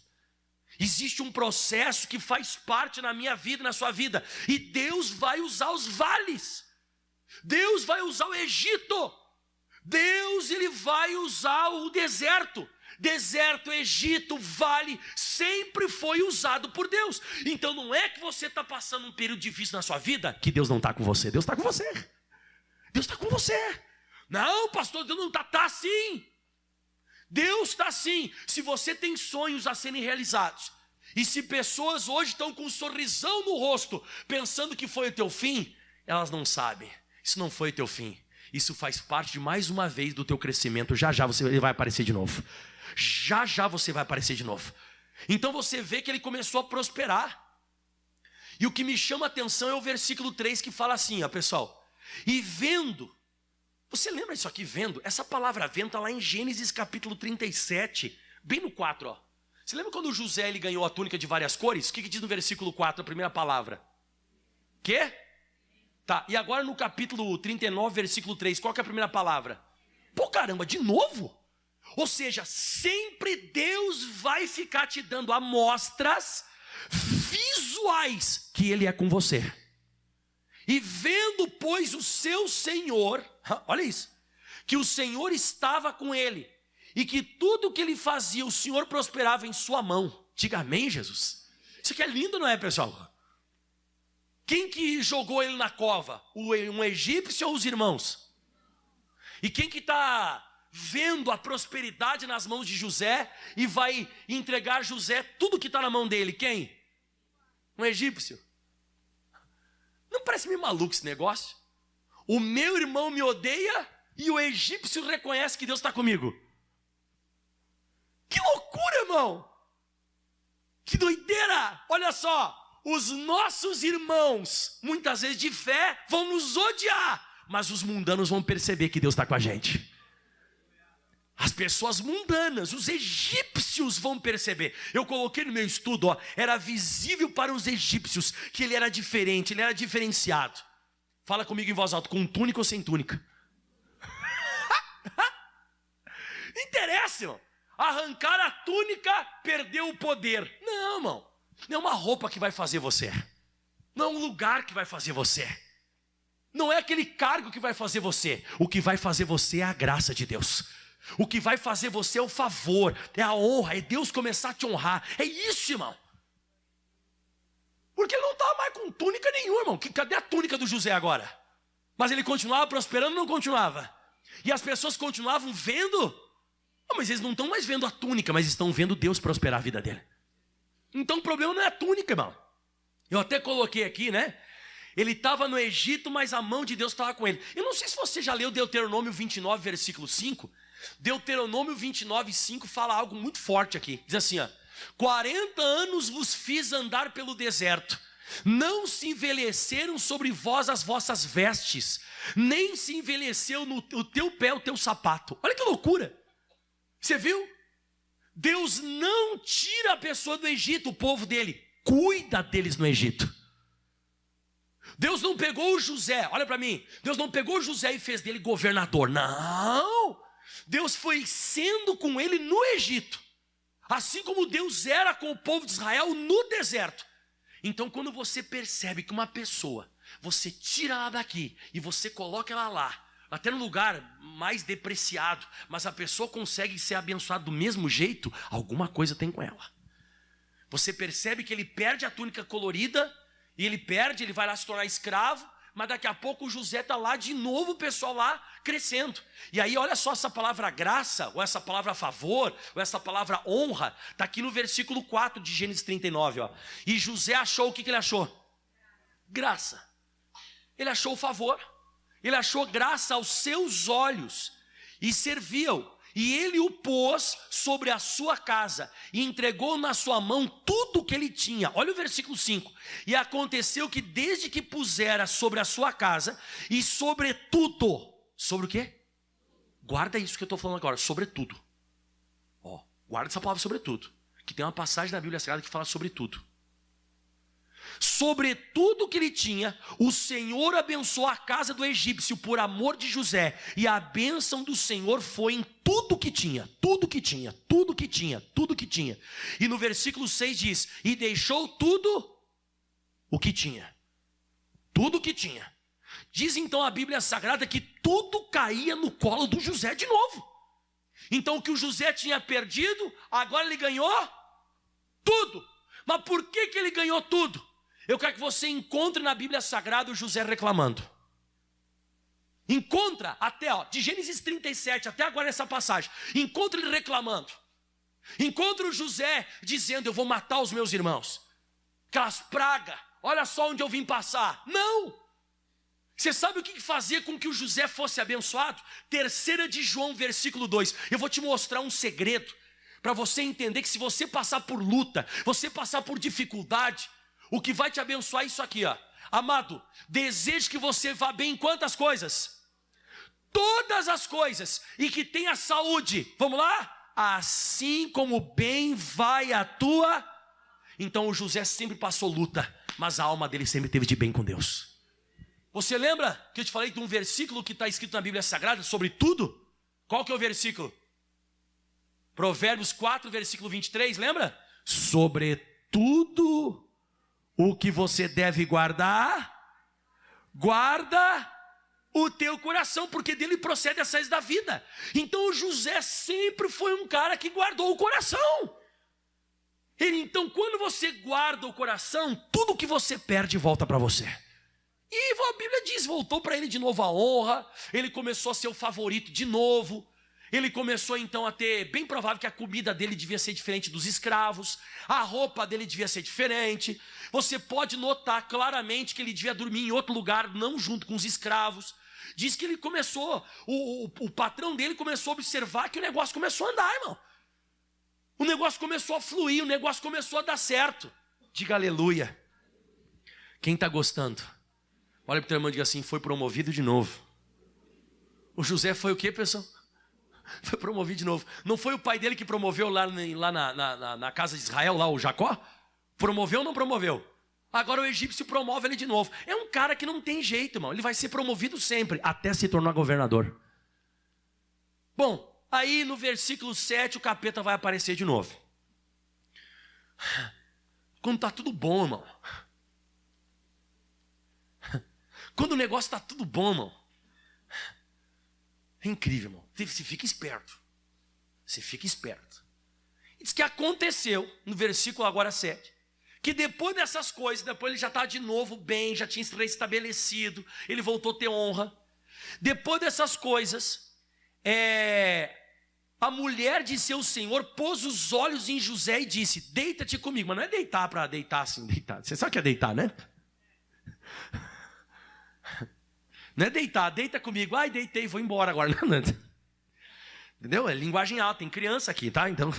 Existe um processo que faz parte na minha vida, na sua vida, e Deus vai usar os vales. Deus vai usar o Egito Deus, ele vai usar o deserto. Deserto, Egito, vale, sempre foi usado por Deus. Então não é que você está passando um período difícil na sua vida que Deus não está com você. Deus está com você. Deus está com você. Não, pastor, Deus não está. Está sim. Deus está sim. Se você tem sonhos a serem realizados, e se pessoas hoje estão com um sorrisão no rosto, pensando que foi o teu fim, elas não sabem. Isso não foi o teu fim. Isso faz parte de mais uma vez do teu crescimento. Já já você vai aparecer de novo. Já já você vai aparecer de novo. Então você vê que ele começou a prosperar. E o que me chama a atenção é o versículo 3 que fala assim, ó, pessoal. E vendo, você lembra isso aqui, vendo? Essa palavra vendo está lá em Gênesis capítulo 37, bem no 4, ó. Você lembra quando José ele ganhou a túnica de várias cores? O que diz no versículo 4, a primeira palavra? Quê? Tá, e agora no capítulo 39, versículo 3, qual que é a primeira palavra? Pô, caramba, de novo? Ou seja, sempre Deus vai ficar te dando amostras visuais que Ele é com você. E vendo, pois, o seu Senhor, olha isso, que o Senhor estava com ele, e que tudo que ele fazia, o Senhor prosperava em sua mão. Diga amém, Jesus. Isso aqui é lindo, não é, pessoal? Quem que jogou ele na cova? Um egípcio ou os irmãos? E quem que está vendo a prosperidade nas mãos de José e vai entregar José tudo que está na mão dele? Quem? Um egípcio. Não parece meio maluco esse negócio? O meu irmão me odeia e o egípcio reconhece que Deus está comigo. Que loucura, irmão! Que doideira! Olha só, os nossos irmãos, muitas vezes de fé, vão nos odiar, mas os mundanos vão perceber que Deus está com a gente. As pessoas mundanas, os egípcios vão perceber. Eu coloquei no meu estudo, ó, era visível para os egípcios que ele era diferente, ele era diferenciado. Fala comigo em voz alta, com túnica ou sem túnica? Interessa, irmão. Arrancar a túnica, perdeu o poder. Não, irmão. Não é uma roupa que vai fazer você. Não é um lugar que vai fazer você. Não é aquele cargo que vai fazer você. O que vai fazer você é a graça de Deus. O que vai fazer você é o favor, é a honra, é Deus começar a te honrar. É isso, irmão. Porque ele não estava mais com túnica nenhuma, irmão. Cadê a túnica do José agora? Mas ele continuava prosperando ou não continuava? E as pessoas continuavam vendo. Mas eles não estão mais vendo a túnica, mas estão vendo Deus prosperar a vida dele. Então o problema não é a túnica, irmão. Eu até coloquei aqui, né? Ele estava no Egito, mas a mão de Deus estava com ele. Eu não sei se você já leu Deuteronômio 29, versículo 5. Deuteronômio 29, 5 fala algo muito forte aqui. Diz assim, ó: 40 anos vos fiz andar pelo deserto. Não se envelheceram sobre vós as vossas vestes, nem se envelheceu no teu pé o teu sapato. Olha que loucura. Você viu? Deus não tira a pessoa do Egito, o povo dele cuida deles no Egito. Deus não pegou o José, olha para mim, Deus não pegou o José e fez dele governador, não. Deus foi sendo com ele no Egito, assim como Deus era com o povo de Israel no deserto. Então quando você percebe que uma pessoa, você tira ela daqui e você coloca ela lá, até no lugar mais depreciado, mas a pessoa consegue ser abençoada do mesmo jeito, alguma coisa tem com ela. Você percebe que ele perde a túnica colorida, e ele vai lá se tornar escravo, mas daqui a pouco o José está lá de novo, o pessoal lá crescendo. E aí olha só, essa palavra graça, ou essa palavra favor, ou essa palavra honra, está aqui no versículo 4 de Gênesis 39. Ó. E José achou, o que ele achou? Graça. Ele achou o favor. Ele achou graça aos seus olhos e serviu. E ele o pôs sobre a sua casa e entregou na sua mão tudo o que ele tinha. Olha o versículo 5. E aconteceu que desde que pusera sobre a sua casa e sobre tudo. Sobre o quê? Guarda isso que eu estou falando agora, sobre tudo. Ó, guarda essa palavra sobre tudo. Que tem uma passagem na Bíblia Sagrada que fala sobre tudo. Sobre tudo que ele tinha, o Senhor abençoou a casa do egípcio por amor de José. E a bênção do Senhor foi em tudo que tinha, tudo que tinha, tudo que tinha, tudo que tinha. E no versículo 6 diz: e deixou tudo o que tinha. Tudo o que tinha. Diz então a Bíblia Sagrada que tudo caía no colo do José de novo. Então o que o José tinha perdido, agora ele ganhou tudo. Mas por que ele ganhou tudo? Eu quero que você encontre na Bíblia Sagrada o José reclamando. Encontra até, de Gênesis 37 até agora essa passagem. Encontra ele reclamando. Encontra o José dizendo: eu vou matar os meus irmãos. Aquelas pragas, olha só onde eu vim passar. Não! Você sabe o que fazia com que o José fosse abençoado? 3 de João, versículo 2. Eu vou te mostrar um segredo para você entender que se você passar por luta, você passar por dificuldade, o que vai te abençoar é isso aqui, ó. Amado, desejo que você vá bem em quantas coisas? Todas as coisas, e que tenha saúde. Vamos lá? Assim como bem vai a tua. Então o José sempre passou luta, mas a alma dele sempre teve de bem com Deus. Você lembra que eu te falei de um versículo que está escrito na Bíblia Sagrada sobre tudo? Qual que é o versículo? Provérbios 4, versículo 23, lembra? Sobretudo o que você deve guardar, guarda o teu coração, porque dele procede as saídas da vida. Então o José sempre foi um cara que guardou o coração. Então quando você guarda o coração, tudo que você perde volta para você. E a Bíblia diz, voltou para ele de novo a honra, ele começou a ser o favorito de novo, ele começou então a ter, bem provável que a comida dele devia ser diferente dos escravos, a roupa dele devia ser diferente, você pode notar claramente que ele devia dormir em outro lugar, não junto com os escravos. Diz que ele começou, o patrão dele começou a observar que o negócio começou a andar, irmão. O negócio começou a fluir, o negócio começou a dar certo. Diga aleluia. Quem está gostando? Olha para o teu irmão e diga assim: foi promovido de novo. O José foi o quê, pessoal? Foi promovido de novo. Não foi o pai dele que promoveu lá na casa de Israel, lá o Jacó? Promoveu ou não promoveu? Agora o egípcio promove ele de novo. É um cara que não tem jeito, irmão. Ele vai ser promovido sempre, até se tornar governador. Bom, aí no versículo 7 o capeta vai aparecer de novo. Quando está tudo bom, irmão. Quando o negócio está tudo bom, irmão. É incrível, irmão. Você fica esperto. Você fica esperto. Diz que aconteceu, no versículo agora 7, que depois dessas coisas, depois ele já está de novo bem, já tinha se restabelecido, ele voltou a ter honra. Depois dessas coisas, a mulher de seu senhor pôs os olhos em José e disse: deita-te comigo. Mas não é deitar para deitar assim, deitar. Você sabe o que é deitar, né? Não é deitar, deita comigo. Ai, deitei, vou embora agora. Não. Entendeu? É linguagem alta, tem criança aqui, tá? Então,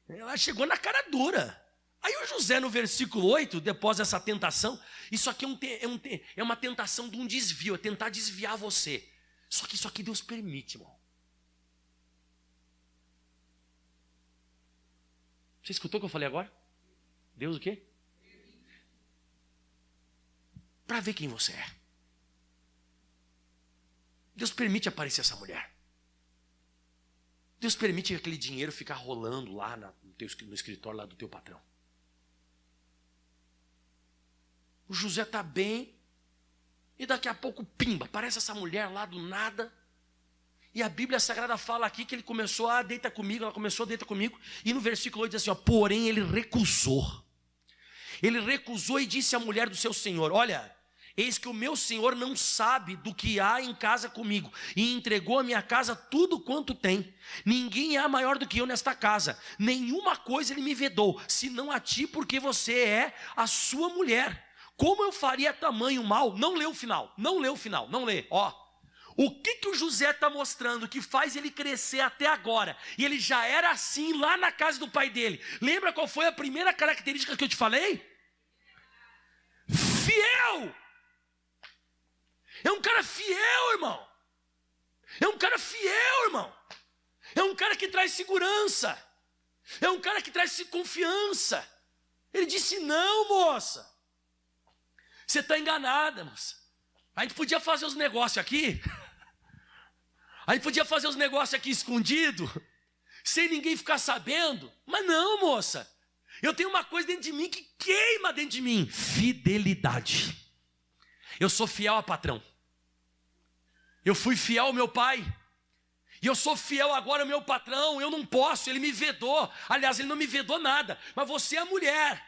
ela chegou na cara dura. Aí o José no versículo 8, depois dessa tentação, isso aqui é uma tentação de um desvio, é tentar desviar você. Só que isso aqui Deus permite, irmão. Você escutou o que eu falei agora? Deus o quê? Para ver quem você é. Deus permite aparecer essa mulher. Deus permite aquele dinheiro ficar rolando lá no escritório lá do teu patrão. O José está bem, e daqui a pouco, pimba, aparece essa mulher lá do nada, e a Bíblia Sagrada fala aqui que ele começou a deita comigo, ela começou a deita comigo, e no versículo 8 diz assim, porém ele recusou e disse à mulher do seu senhor: olha, eis que o meu senhor não sabe do que há em casa comigo, e entregou à minha casa tudo quanto tem. Ninguém há maior do que eu nesta casa, nenhuma coisa ele me vedou, senão a ti, porque você é a sua mulher. Como eu faria tamanho mal? Não lê o final, não lê. O que o José está mostrando que faz ele crescer até agora? E ele já era assim lá na casa do pai dele. Lembra qual foi a primeira característica que eu te falei? Fiel! É um cara fiel, irmão. É um cara fiel, irmão. É um cara que traz segurança. É um cara que traz confiança. Ele disse: não, moça. Você está enganada, moça. A gente podia fazer os negócios aqui. A gente podia fazer os negócios aqui escondido, sem ninguém ficar sabendo. Mas não, moça. Eu tenho uma coisa dentro de mim que queima dentro de mim: fidelidade. Eu sou fiel a patrão. Eu fui fiel ao meu pai. E eu sou fiel agora ao meu patrão. Eu não posso, ele me vedou. Aliás, ele não me vedou nada. Mas você é a mulher.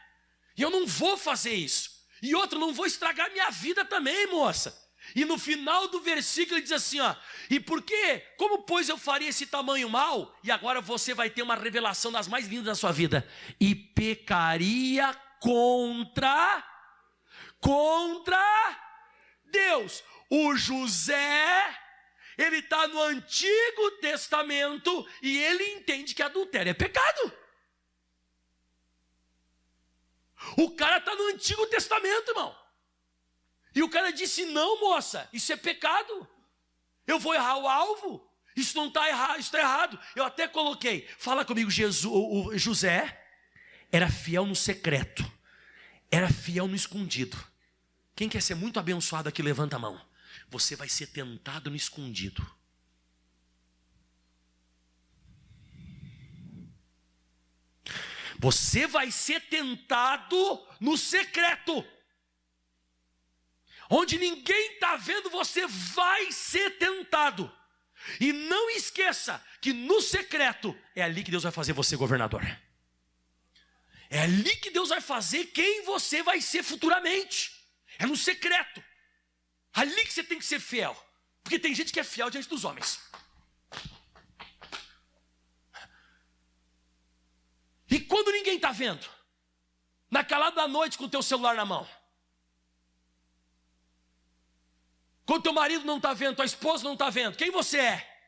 E eu não vou fazer isso. E outro, não vou estragar minha vida também, moça. E no final do versículo ele diz assim, ó. E por quê? Como, pois, eu faria esse tamanho mal? E agora você vai ter uma revelação das mais lindas da sua vida. E pecaria contra Deus. O José, ele está no Antigo Testamento e ele entende que adultério é pecado. O cara está no Antigo Testamento, irmão. E o cara disse, não, moça, isso é pecado. Eu vou errar o alvo. Isso não está errado, isso está errado. Eu até coloquei, fala comigo, o José era fiel no secreto. Era fiel no escondido. Quem quer ser muito abençoado aqui, levanta a mão. Você vai ser tentado no escondido. Você vai ser tentado no secreto. Onde ninguém está vendo, você vai ser tentado. E não esqueça que no secreto é ali que Deus vai fazer você governador. É ali que Deus vai fazer quem você vai ser futuramente. É no secreto. Ali que você tem que ser fiel. Porque tem gente que é fiel diante dos homens. E quando ninguém está vendo? Na calada da noite com o teu celular na mão. Quando teu marido não está vendo, tua esposa não está vendo. Quem você é?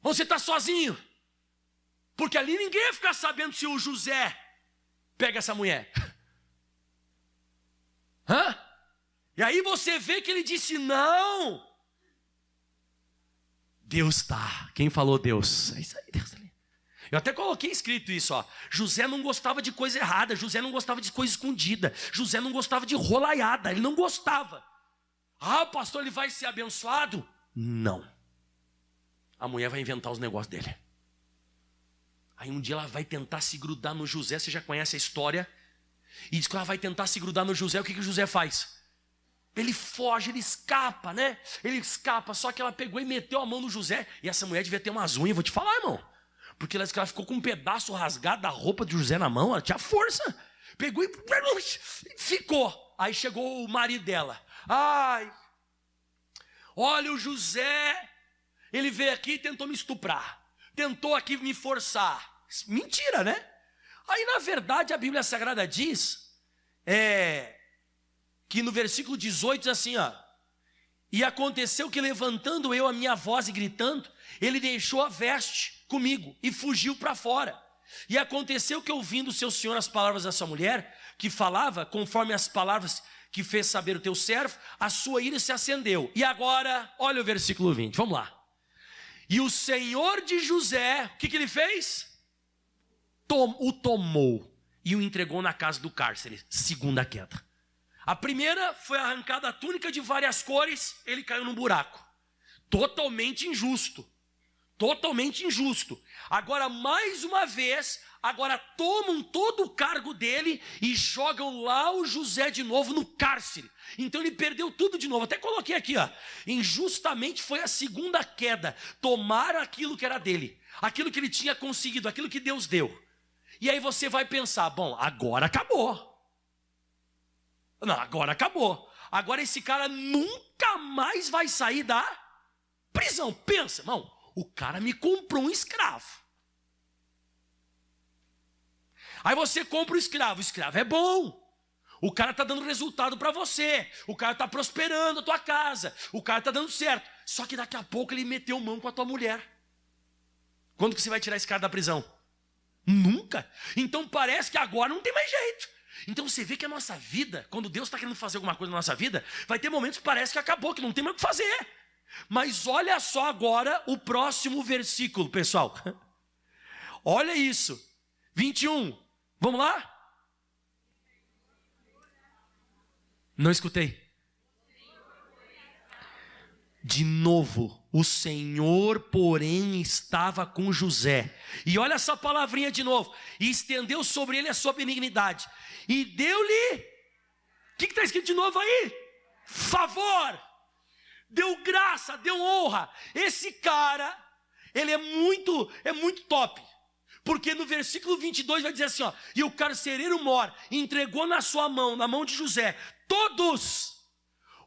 Ou você está sozinho? Porque ali ninguém vai ficar sabendo se o José pega essa mulher. Hã? E aí você vê que ele disse não. Deus está. Quem falou Deus? É isso aí, Deus ali. Eu até coloquei escrito isso, ó. José não gostava de coisa errada. José não gostava de coisa escondida. José não gostava de rolaiada. Ele não gostava. Ah, pastor, ele vai ser abençoado? Não. A mulher vai inventar os negócios dele. Aí um dia ela vai tentar se grudar no José. Você já conhece a história? E diz que ela vai tentar se grudar no José. O que o José faz? Ele foge, ele escapa, né? Ele escapa, só que ela pegou e meteu a mão no José. E essa mulher devia ter umas unhas, vou te falar, irmão. Porque ela ficou com um pedaço rasgado da roupa de José na mão. Ela tinha força. Pegou e ficou. Aí chegou o marido dela. Ai, olha o José. Ele veio aqui e tentou me estuprar. Tentou aqui me forçar. Mentira, né? Aí na verdade a Bíblia Sagrada diz que no versículo 18 diz assim, ó. E aconteceu que levantando eu a minha voz e gritando, ele deixou a veste comigo e fugiu para fora. E aconteceu que ouvindo o seu senhor as palavras dessa mulher, que falava conforme as palavras que fez saber o teu servo, a sua ira se acendeu. E agora, olha o versículo 20, vamos lá. E o senhor de José, o que ele fez? O tomou e o entregou na casa do cárcere, segunda queda. A primeira foi arrancada a túnica de várias cores, ele caiu num buraco. Totalmente injusto. Totalmente injusto. Agora, mais uma vez, agora tomam todo o cargo dele e jogam lá o José de novo no cárcere. Então ele perdeu tudo de novo. Até coloquei aqui, ó. Injustamente foi a segunda queda. Tomaram aquilo que era dele. Aquilo que ele tinha conseguido, aquilo que Deus deu. E aí você vai pensar, bom, agora acabou. Não, agora acabou. Agora esse cara nunca mais vai sair da prisão. Pensa, irmão, o cara me comprou um escravo. Aí você compra o escravo é bom. O cara está dando resultado para você. O cara está prosperando a tua casa. O cara está dando certo. Só que daqui a pouco ele meteu mão com a tua mulher. Quando que você vai tirar esse cara da prisão? Nunca. Então parece que agora não tem mais jeito. Então você vê que a nossa vida, quando Deus está querendo fazer alguma coisa na nossa vida, vai ter momentos que parece que acabou, que não tem mais o que fazer. Mas olha só agora o próximo versículo, pessoal. Olha isso. 21. Vamos lá? Não escutei. De novo, o Senhor, porém, estava com José. E olha essa palavrinha de novo. E estendeu sobre ele a sua benignidade. E deu-lhe O que está escrito de novo aí? Favor. Deu graça, deu honra. Esse cara, ele é muito top. Porque no versículo 22 vai dizer assim, ó: e o carcereiro Mor entregou na sua mão, na mão de José, todos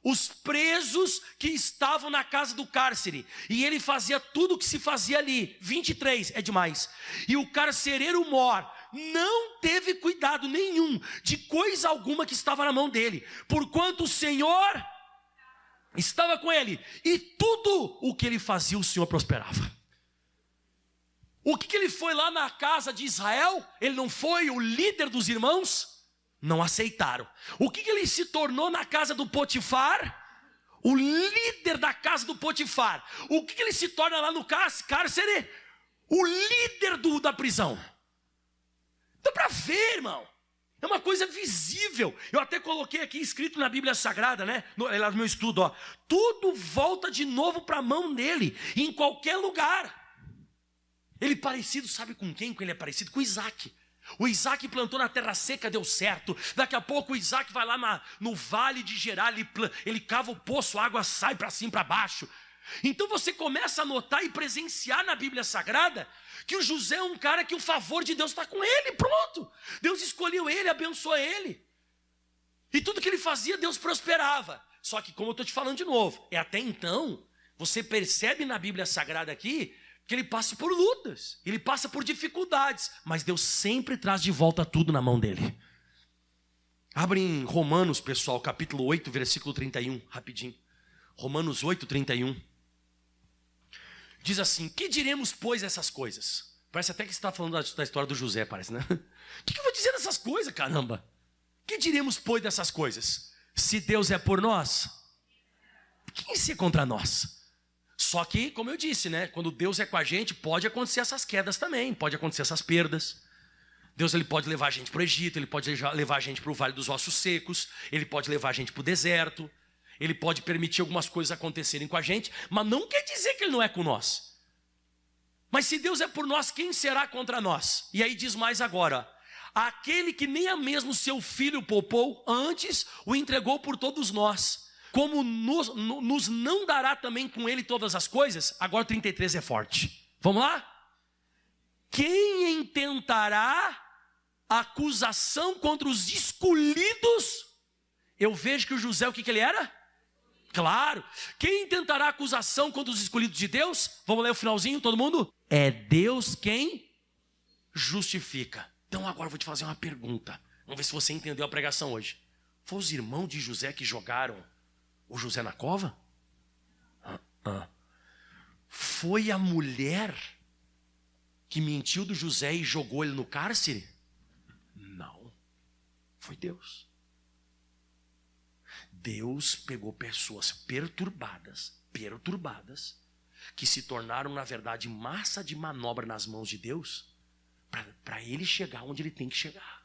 os presos que estavam na casa do cárcere, e ele fazia tudo o que se fazia ali. 23 é demais. E o carcereiro Mor não teve cuidado nenhum de coisa alguma que estava na mão dele, porquanto o Senhor estava com ele, e tudo o que ele fazia o Senhor prosperava. O que ele foi lá na casa de Israel? Ele não foi o líder dos irmãos? Não aceitaram. O que ele se tornou na casa do Potifar? O líder da casa do Potifar. O que ele se torna lá no cárcere? O líder da prisão. Dá para ver, irmão. É uma coisa visível. Eu até coloquei aqui escrito na Bíblia Sagrada, né? Lá no meu estudo, ó. Tudo volta de novo para a mão dele, em qualquer lugar. Ele parecido, sabe com quem? Ele é parecido com Isaac. O Isaac plantou na terra seca, deu certo. Daqui a pouco o Isaac vai lá no vale de Gerar, ele cava o poço, a água sai para cima e para baixo. Então você começa a notar e presenciar na Bíblia Sagrada que o José é um cara que o favor de Deus está com ele, pronto. Deus escolheu ele, abençoou ele. E tudo que ele fazia, Deus prosperava. Só que, como eu estou te falando de novo, até então, você percebe na Bíblia Sagrada aqui, que ele passa por lutas, ele passa por dificuldades, mas Deus sempre traz de volta tudo na mão dele. Abre em Romanos, pessoal, capítulo 8, versículo 31, rapidinho. Romanos 8, 31. Diz assim: que diremos, pois, essas coisas? Parece até que você está falando da história do José, parece, né? O que eu vou dizer dessas coisas, caramba? Que diremos, pois, dessas coisas? Se Deus é por nós, quem se é contra nós? Só que, como eu disse, né? Quando Deus é com a gente, pode acontecer essas quedas também, pode acontecer essas perdas. Deus, ele pode levar a gente para o Egito, ele pode levar a gente para o Vale dos Ossos Secos, ele pode levar a gente para o deserto, ele pode permitir algumas coisas acontecerem com a gente, mas não quer dizer que ele não é com nós. Mas se Deus é por nós, quem será contra nós? E aí diz mais agora: aquele que nem a mesmo seu filho poupou, antes o entregou por todos nós, como nos não dará também com ele todas as coisas? Agora 33 é forte. Vamos lá? Quem intentará acusação contra os escolhidos? Eu vejo que o José, o que ele era? Claro. Quem intentará acusação contra os escolhidos de Deus? Vamos ler o finalzinho, todo mundo? É Deus quem justifica. Então agora eu vou te fazer uma pergunta. Vamos ver se você entendeu a pregação hoje. Foi os irmãos de José que jogaram o José na cova? Foi a mulher que mentiu do José e jogou ele no cárcere? Não. Foi Deus. Deus pegou pessoas perturbadas, que se tornaram, na verdade, massa de manobra nas mãos de Deus, para ele chegar onde ele tem que chegar.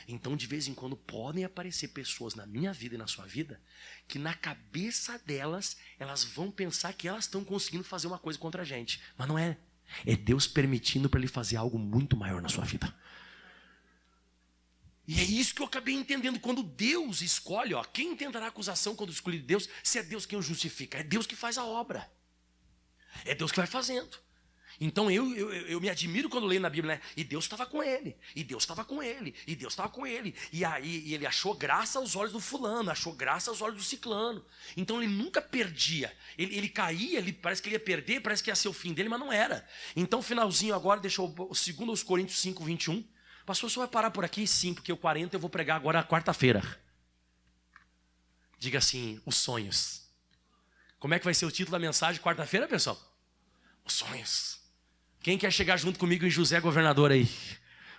Então, de vez em quando, podem aparecer pessoas na minha vida e na sua vida, que na cabeça delas, elas vão pensar que elas estão conseguindo fazer uma coisa contra a gente. Mas não é. É Deus permitindo para ele fazer algo muito maior na sua vida. E é isso que eu acabei entendendo. Quando Deus escolhe, ó, quem tentará acusação quando escolhe Deus? Se é Deus quem o justifica, é Deus que faz a obra. É Deus que vai fazendo. Então eu me admiro quando leio na Bíblia, né? E Deus estava com ele, e Deus estava com ele, e Deus estava com ele. E aí ele achou graça aos olhos do fulano, achou graça aos olhos do ciclano. Então ele nunca perdia. Ele caía, parece que ele ia perder, parece que ia ser o fim dele, mas não era. Então finalzinho agora, deixa eu 2 Coríntios 5, 21. Pastor, você vai parar por aqui? Sim, porque o 40 eu vou pregar agora quarta-feira. Diga assim, os sonhos. Como é que vai ser o título da mensagem quarta-feira, pessoal? Os sonhos. Quem quer chegar junto comigo em José Governador aí?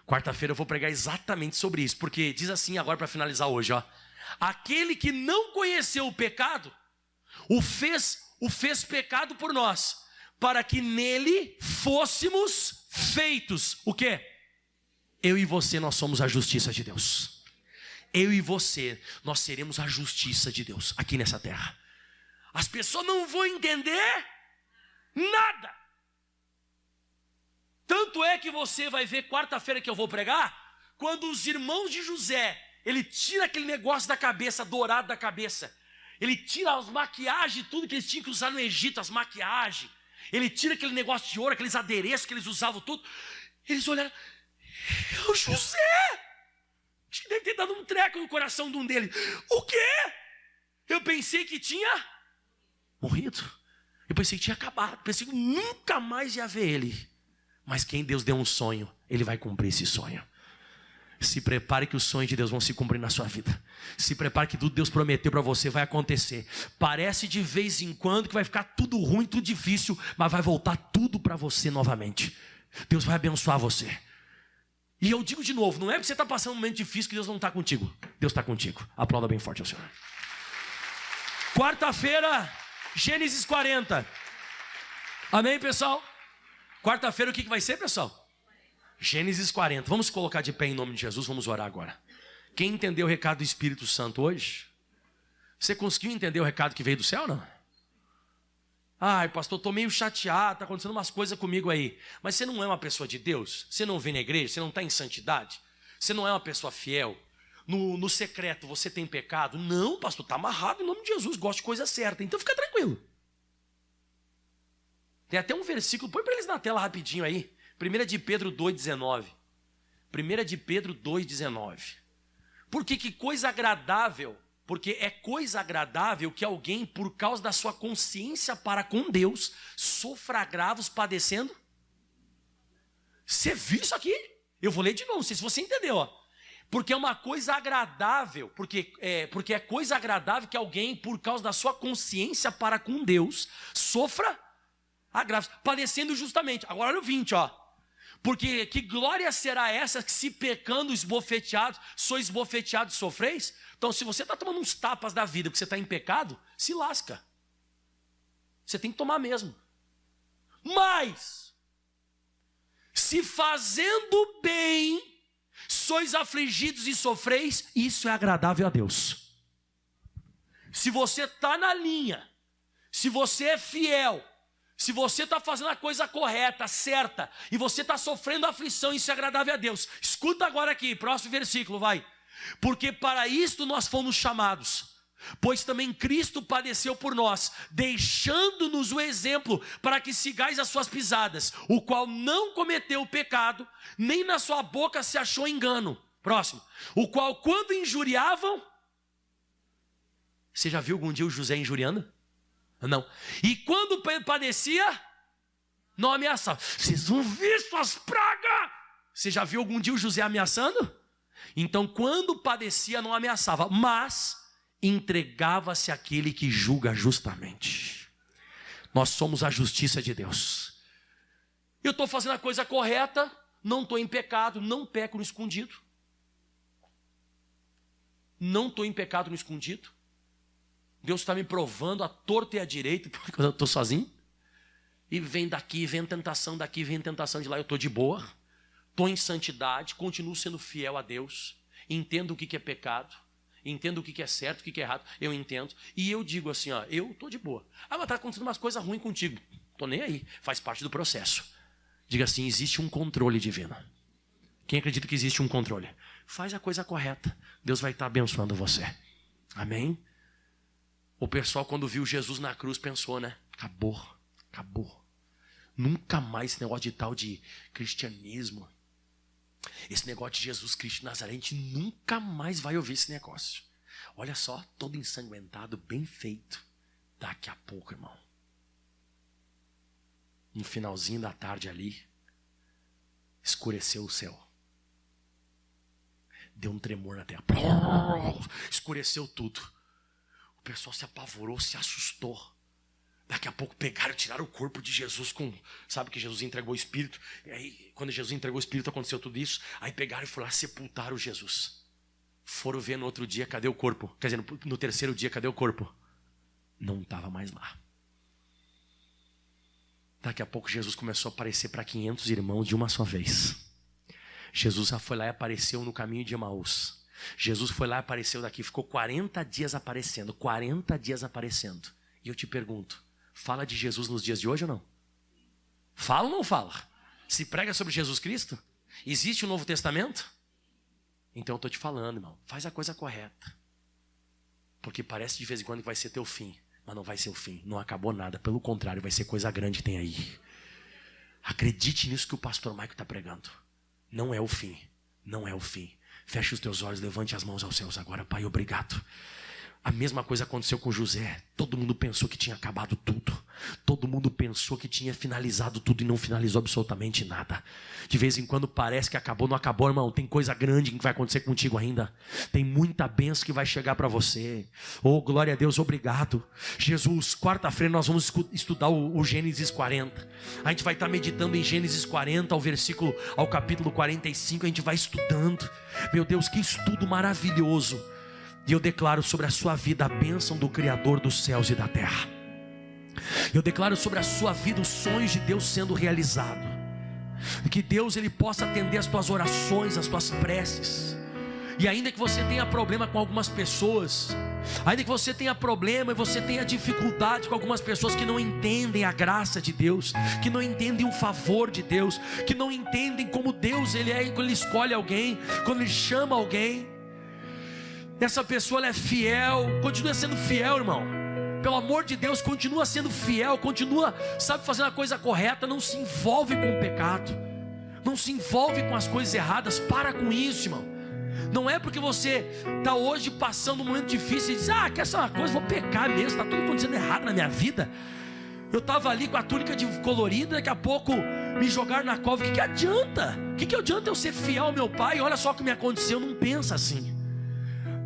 Quarta-feira eu vou pregar exatamente sobre isso, porque diz assim agora para finalizar hoje, ó. Aquele que não conheceu o pecado, o fez pecado por nós, para que nele fôssemos feitos, o quê? Eu e você, nós somos a justiça de Deus. Eu e você, nós seremos a justiça de Deus aqui nessa terra. As pessoas não vão entender nada. Tanto é que você vai ver quarta-feira que eu vou pregar, quando os irmãos de José, ele tira aquele negócio da cabeça, dourado da cabeça. Ele tira as maquiagens, tudo que eles tinham que usar no Egito, as maquiagens. Ele tira aquele negócio de ouro, aqueles adereços que eles usavam tudo. Eles olharam, é o José! Acho que deve ter dado um treco no coração de um deles. O quê? Eu pensei que tinha morrido. Eu pensei que tinha acabado. Pensei que nunca mais ia ver ele. Mas quem Deus deu um sonho, ele vai cumprir esse sonho. Se prepare que os sonhos de Deus vão se cumprir na sua vida. Se prepare que tudo que Deus prometeu para você vai acontecer. Parece de vez em quando que vai ficar tudo ruim, tudo difícil, mas vai voltar tudo para você novamente. Deus vai abençoar você. E eu digo de novo, não é porque você está passando um momento difícil que Deus não está contigo. Deus está contigo. Aplauda bem forte ao Senhor. Quarta-feira, Gênesis 40. Amém, pessoal? Quarta-feira o que vai ser, pessoal? Gênesis 40. Vamos colocar de pé em nome de Jesus, vamos orar agora. Quem entendeu o recado do Espírito Santo hoje? Você conseguiu entender o recado que veio do céu, não? Ai, pastor, estou meio chateado, está acontecendo umas coisas comigo aí. Mas você não é uma pessoa de Deus? Você não vem na igreja? Você não está em santidade? Você não é uma pessoa fiel? No secreto você tem pecado? Não, pastor, está amarrado em nome de Jesus, gosto de coisa certa. Então fica tranquilo. Tem até um versículo, põe para eles na tela rapidinho aí. 1 de Pedro 2,19. 1 de Pedro 2,19. Porque que coisa agradável, porque é coisa agradável que alguém, por causa da sua consciência para com Deus, sofra agravos padecendo. Você viu isso aqui? Eu vou ler de novo, não sei se você entendeu. Ó. Porque é uma coisa agradável, porque é coisa agradável que alguém, por causa da sua consciência para com Deus, sofra agravos, padecendo justamente. Agora olha o 20, ó. Porque que glória será essa que se pecando esbofeteados, sois esbofeteados e sofreis? Então se você está tomando uns tapas da vida porque você está em pecado, se lasca. Você tem que tomar mesmo. Mas, se fazendo bem, sois afligidos e sofreis, isso é agradável a Deus. Se você está na linha, se você é fiel, se você está fazendo a coisa correta, certa, e você está sofrendo aflição, isso é agradável a Deus. Escuta agora aqui, próximo versículo, vai. Porque para isto nós fomos chamados, pois também Cristo padeceu por nós, deixando-nos o exemplo para que sigais as suas pisadas, o qual não cometeu o pecado, nem na sua boca se achou engano. Próximo. O qual quando injuriavam... Você já viu algum dia o José injuriando? Não. E quando padecia, não ameaçava. Vocês vão ver suas pragas. Você já viu algum dia o José ameaçando? Então quando padecia não ameaçava, mas entregava-se àquele que julga justamente. Nós somos a justiça de Deus. Eu estou fazendo a coisa correta, não estou em pecado, não peco no escondido. Não estou em pecado no escondido. Deus está me provando a torta e a direita, porque eu estou sozinho. E vem daqui, vem tentação daqui, vem tentação de lá, eu estou de boa. Estou em santidade, continuo sendo fiel a Deus. Entendo o que é pecado, entendo o que é certo, o que é errado, eu entendo. E eu digo assim, ó, eu estou de boa. Ah, mas está acontecendo umas coisas ruins contigo. Estou nem aí, faz parte do processo. Diga assim, existe um controle divino. Quem acredita que existe um controle? Faz a coisa correta, Deus vai estar abençoando você. Amém? O pessoal quando viu Jesus na cruz pensou, né? Acabou. Nunca mais esse negócio de tal de cristianismo. Esse negócio de Jesus Cristo de Nazaré, a gente nunca mais vai ouvir esse negócio. Olha só, todo ensanguentado, bem feito. Daqui a pouco, irmão. No finalzinho da tarde ali, escureceu o céu. Deu um tremor na terra. Escureceu tudo. O pessoal se apavorou, se assustou. Daqui a pouco pegaram e tiraram o corpo de Jesus com... Sabe que Jesus entregou o Espírito? E aí, quando Jesus entregou o Espírito, aconteceu tudo isso. Aí pegaram e foram lá sepultar o Jesus. Foram ver no outro dia, cadê o corpo? Quer dizer, no terceiro dia, cadê o corpo? Não estava mais lá. Daqui a pouco Jesus começou a aparecer para 500 irmãos de uma só vez. Jesus foi lá e apareceu no caminho de Emaús. Jesus foi lá e apareceu daqui, ficou 40 dias aparecendo. 40 dias aparecendo. E eu te pergunto, fala de Jesus nos dias de hoje ou não? Fala ou não fala? Se prega sobre Jesus Cristo? Existe um Novo Testamento? Então eu estou te falando, irmão, faz a coisa correta. Porque parece de vez em quando que vai ser teu fim. Mas não vai ser o fim, não acabou nada. Pelo contrário, vai ser coisa grande que tem aí. Acredite nisso que o pastor Maico está pregando. Não é o fim, não é o fim. Feche os teus olhos, levante as mãos aos céus agora. Pai, obrigado. A mesma coisa aconteceu com José. Todo mundo pensou que tinha acabado tudo. Todo mundo pensou que tinha finalizado tudo e não finalizou absolutamente nada. De vez em quando parece que acabou, não acabou, irmão. Tem coisa grande que vai acontecer contigo ainda. Tem muita bênção que vai chegar para você. Oh, glória a Deus, obrigado. Jesus, quarta-feira nós vamos estudar o Gênesis 40. A gente vai estar meditando em Gênesis 40, ao capítulo 45. A gente vai estudando. Meu Deus, que estudo maravilhoso. E eu declaro sobre a sua vida a bênção do Criador dos céus e da terra. Eu declaro sobre a sua vida os sonhos de Deus sendo realizados. Que Deus ele possa atender as tuas orações, as tuas preces. E ainda que você tenha problema com algumas pessoas, ainda que você tenha problema e você tenha dificuldade com algumas pessoas que não entendem a graça de Deus, que não entendem o favor de Deus, que não entendem como Deus ele é quando ele escolhe alguém, quando ele chama alguém. Essa pessoa ela é fiel, continua sendo fiel, irmão. Pelo amor de Deus, continua sendo fiel, continua, sabe, fazendo a coisa correta. Não se envolve com o pecado, não se envolve com as coisas erradas. Para com isso, irmão. Não é porque você está hoje passando um momento difícil e diz, que essa é uma coisa, vou pecar mesmo, está tudo acontecendo errado na minha vida. Eu estava ali com a túnica colorida, daqui a pouco me jogaram na cova. O que adianta? O que adianta eu ser fiel ao meu pai? Olha só o que me aconteceu. Não pensa assim.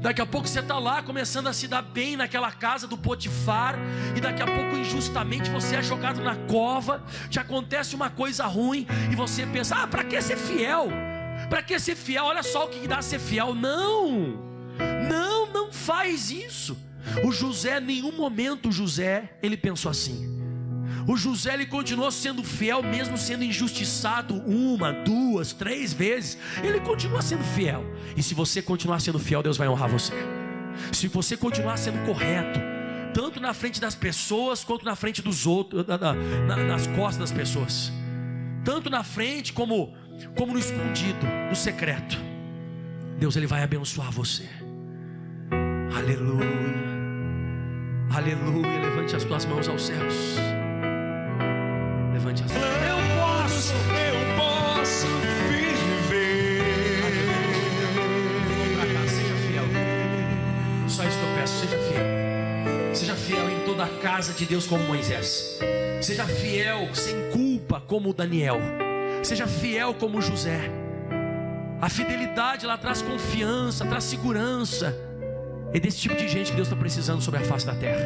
Daqui a pouco você está lá começando a se dar bem naquela casa do Potifar, e daqui a pouco injustamente você é jogado na cova, te acontece uma coisa ruim e você pensa, para que ser fiel? Para que ser fiel? Olha só o que dá ser fiel. Não faz isso. O José, em nenhum momento ele pensou assim. O José ele continuou sendo fiel, mesmo sendo injustiçado 1, 2, 3 vezes. Ele continua sendo fiel. E se você continuar sendo fiel, Deus vai honrar você. Se você continuar sendo correto, tanto na frente das pessoas quanto na frente dos outros, nas costas das pessoas, tanto na frente como no escondido, no secreto, Deus ele vai abençoar você. Aleluia, aleluia. Levante as tuas mãos aos céus. Levante as mãos. Eu posso viver. Vamos pra cá, seja fiel. Só isso que eu peço, seja fiel. Seja fiel em toda a casa de Deus como Moisés. Seja fiel sem culpa como Daniel. Seja fiel como José. A fidelidade ela traz confiança, traz segurança. É desse tipo de gente que Deus está precisando sobre a face da terra.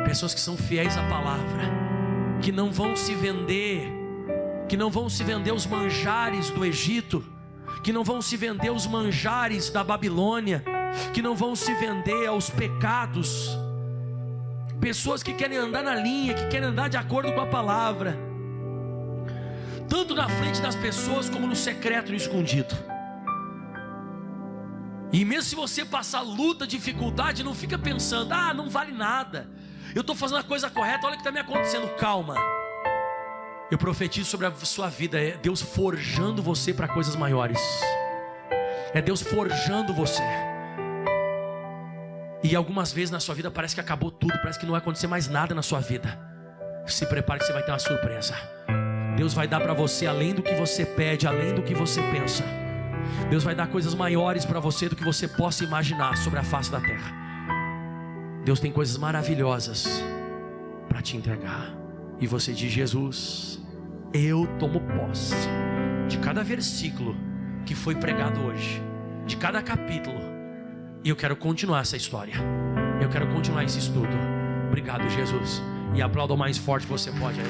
Pessoas que são fiéis à palavra, que não vão se vender, os manjares do Egito, que não vão se vender os manjares da Babilônia, que não vão se vender aos pecados. Pessoas que querem andar na linha, que querem andar de acordo com a palavra, tanto na frente das pessoas como no secreto e no escondido. E mesmo se você passar luta, dificuldade, não fica pensando, não vale nada, eu estou fazendo a coisa correta, olha o que está me acontecendo. Calma. Eu profetizo sobre a sua vida. É Deus forjando você para coisas maiores. É Deus forjando você. E algumas vezes na sua vida parece que acabou tudo, parece que não vai acontecer mais nada na sua vida. Se prepare que você vai ter uma surpresa. Deus vai dar para você além do que você pede, além do que você pensa. Deus vai dar coisas maiores para você do que você possa imaginar sobre a face da terra. Deus tem coisas maravilhosas para te entregar. E você diz: Jesus, eu tomo posse de cada versículo que foi pregado hoje, de cada capítulo, e eu quero continuar essa história. Eu quero continuar esse estudo. Obrigado, Jesus. E aplauda o mais forte que você pode aí.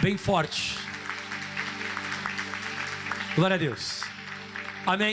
Bem forte. Glória a Deus. Amém.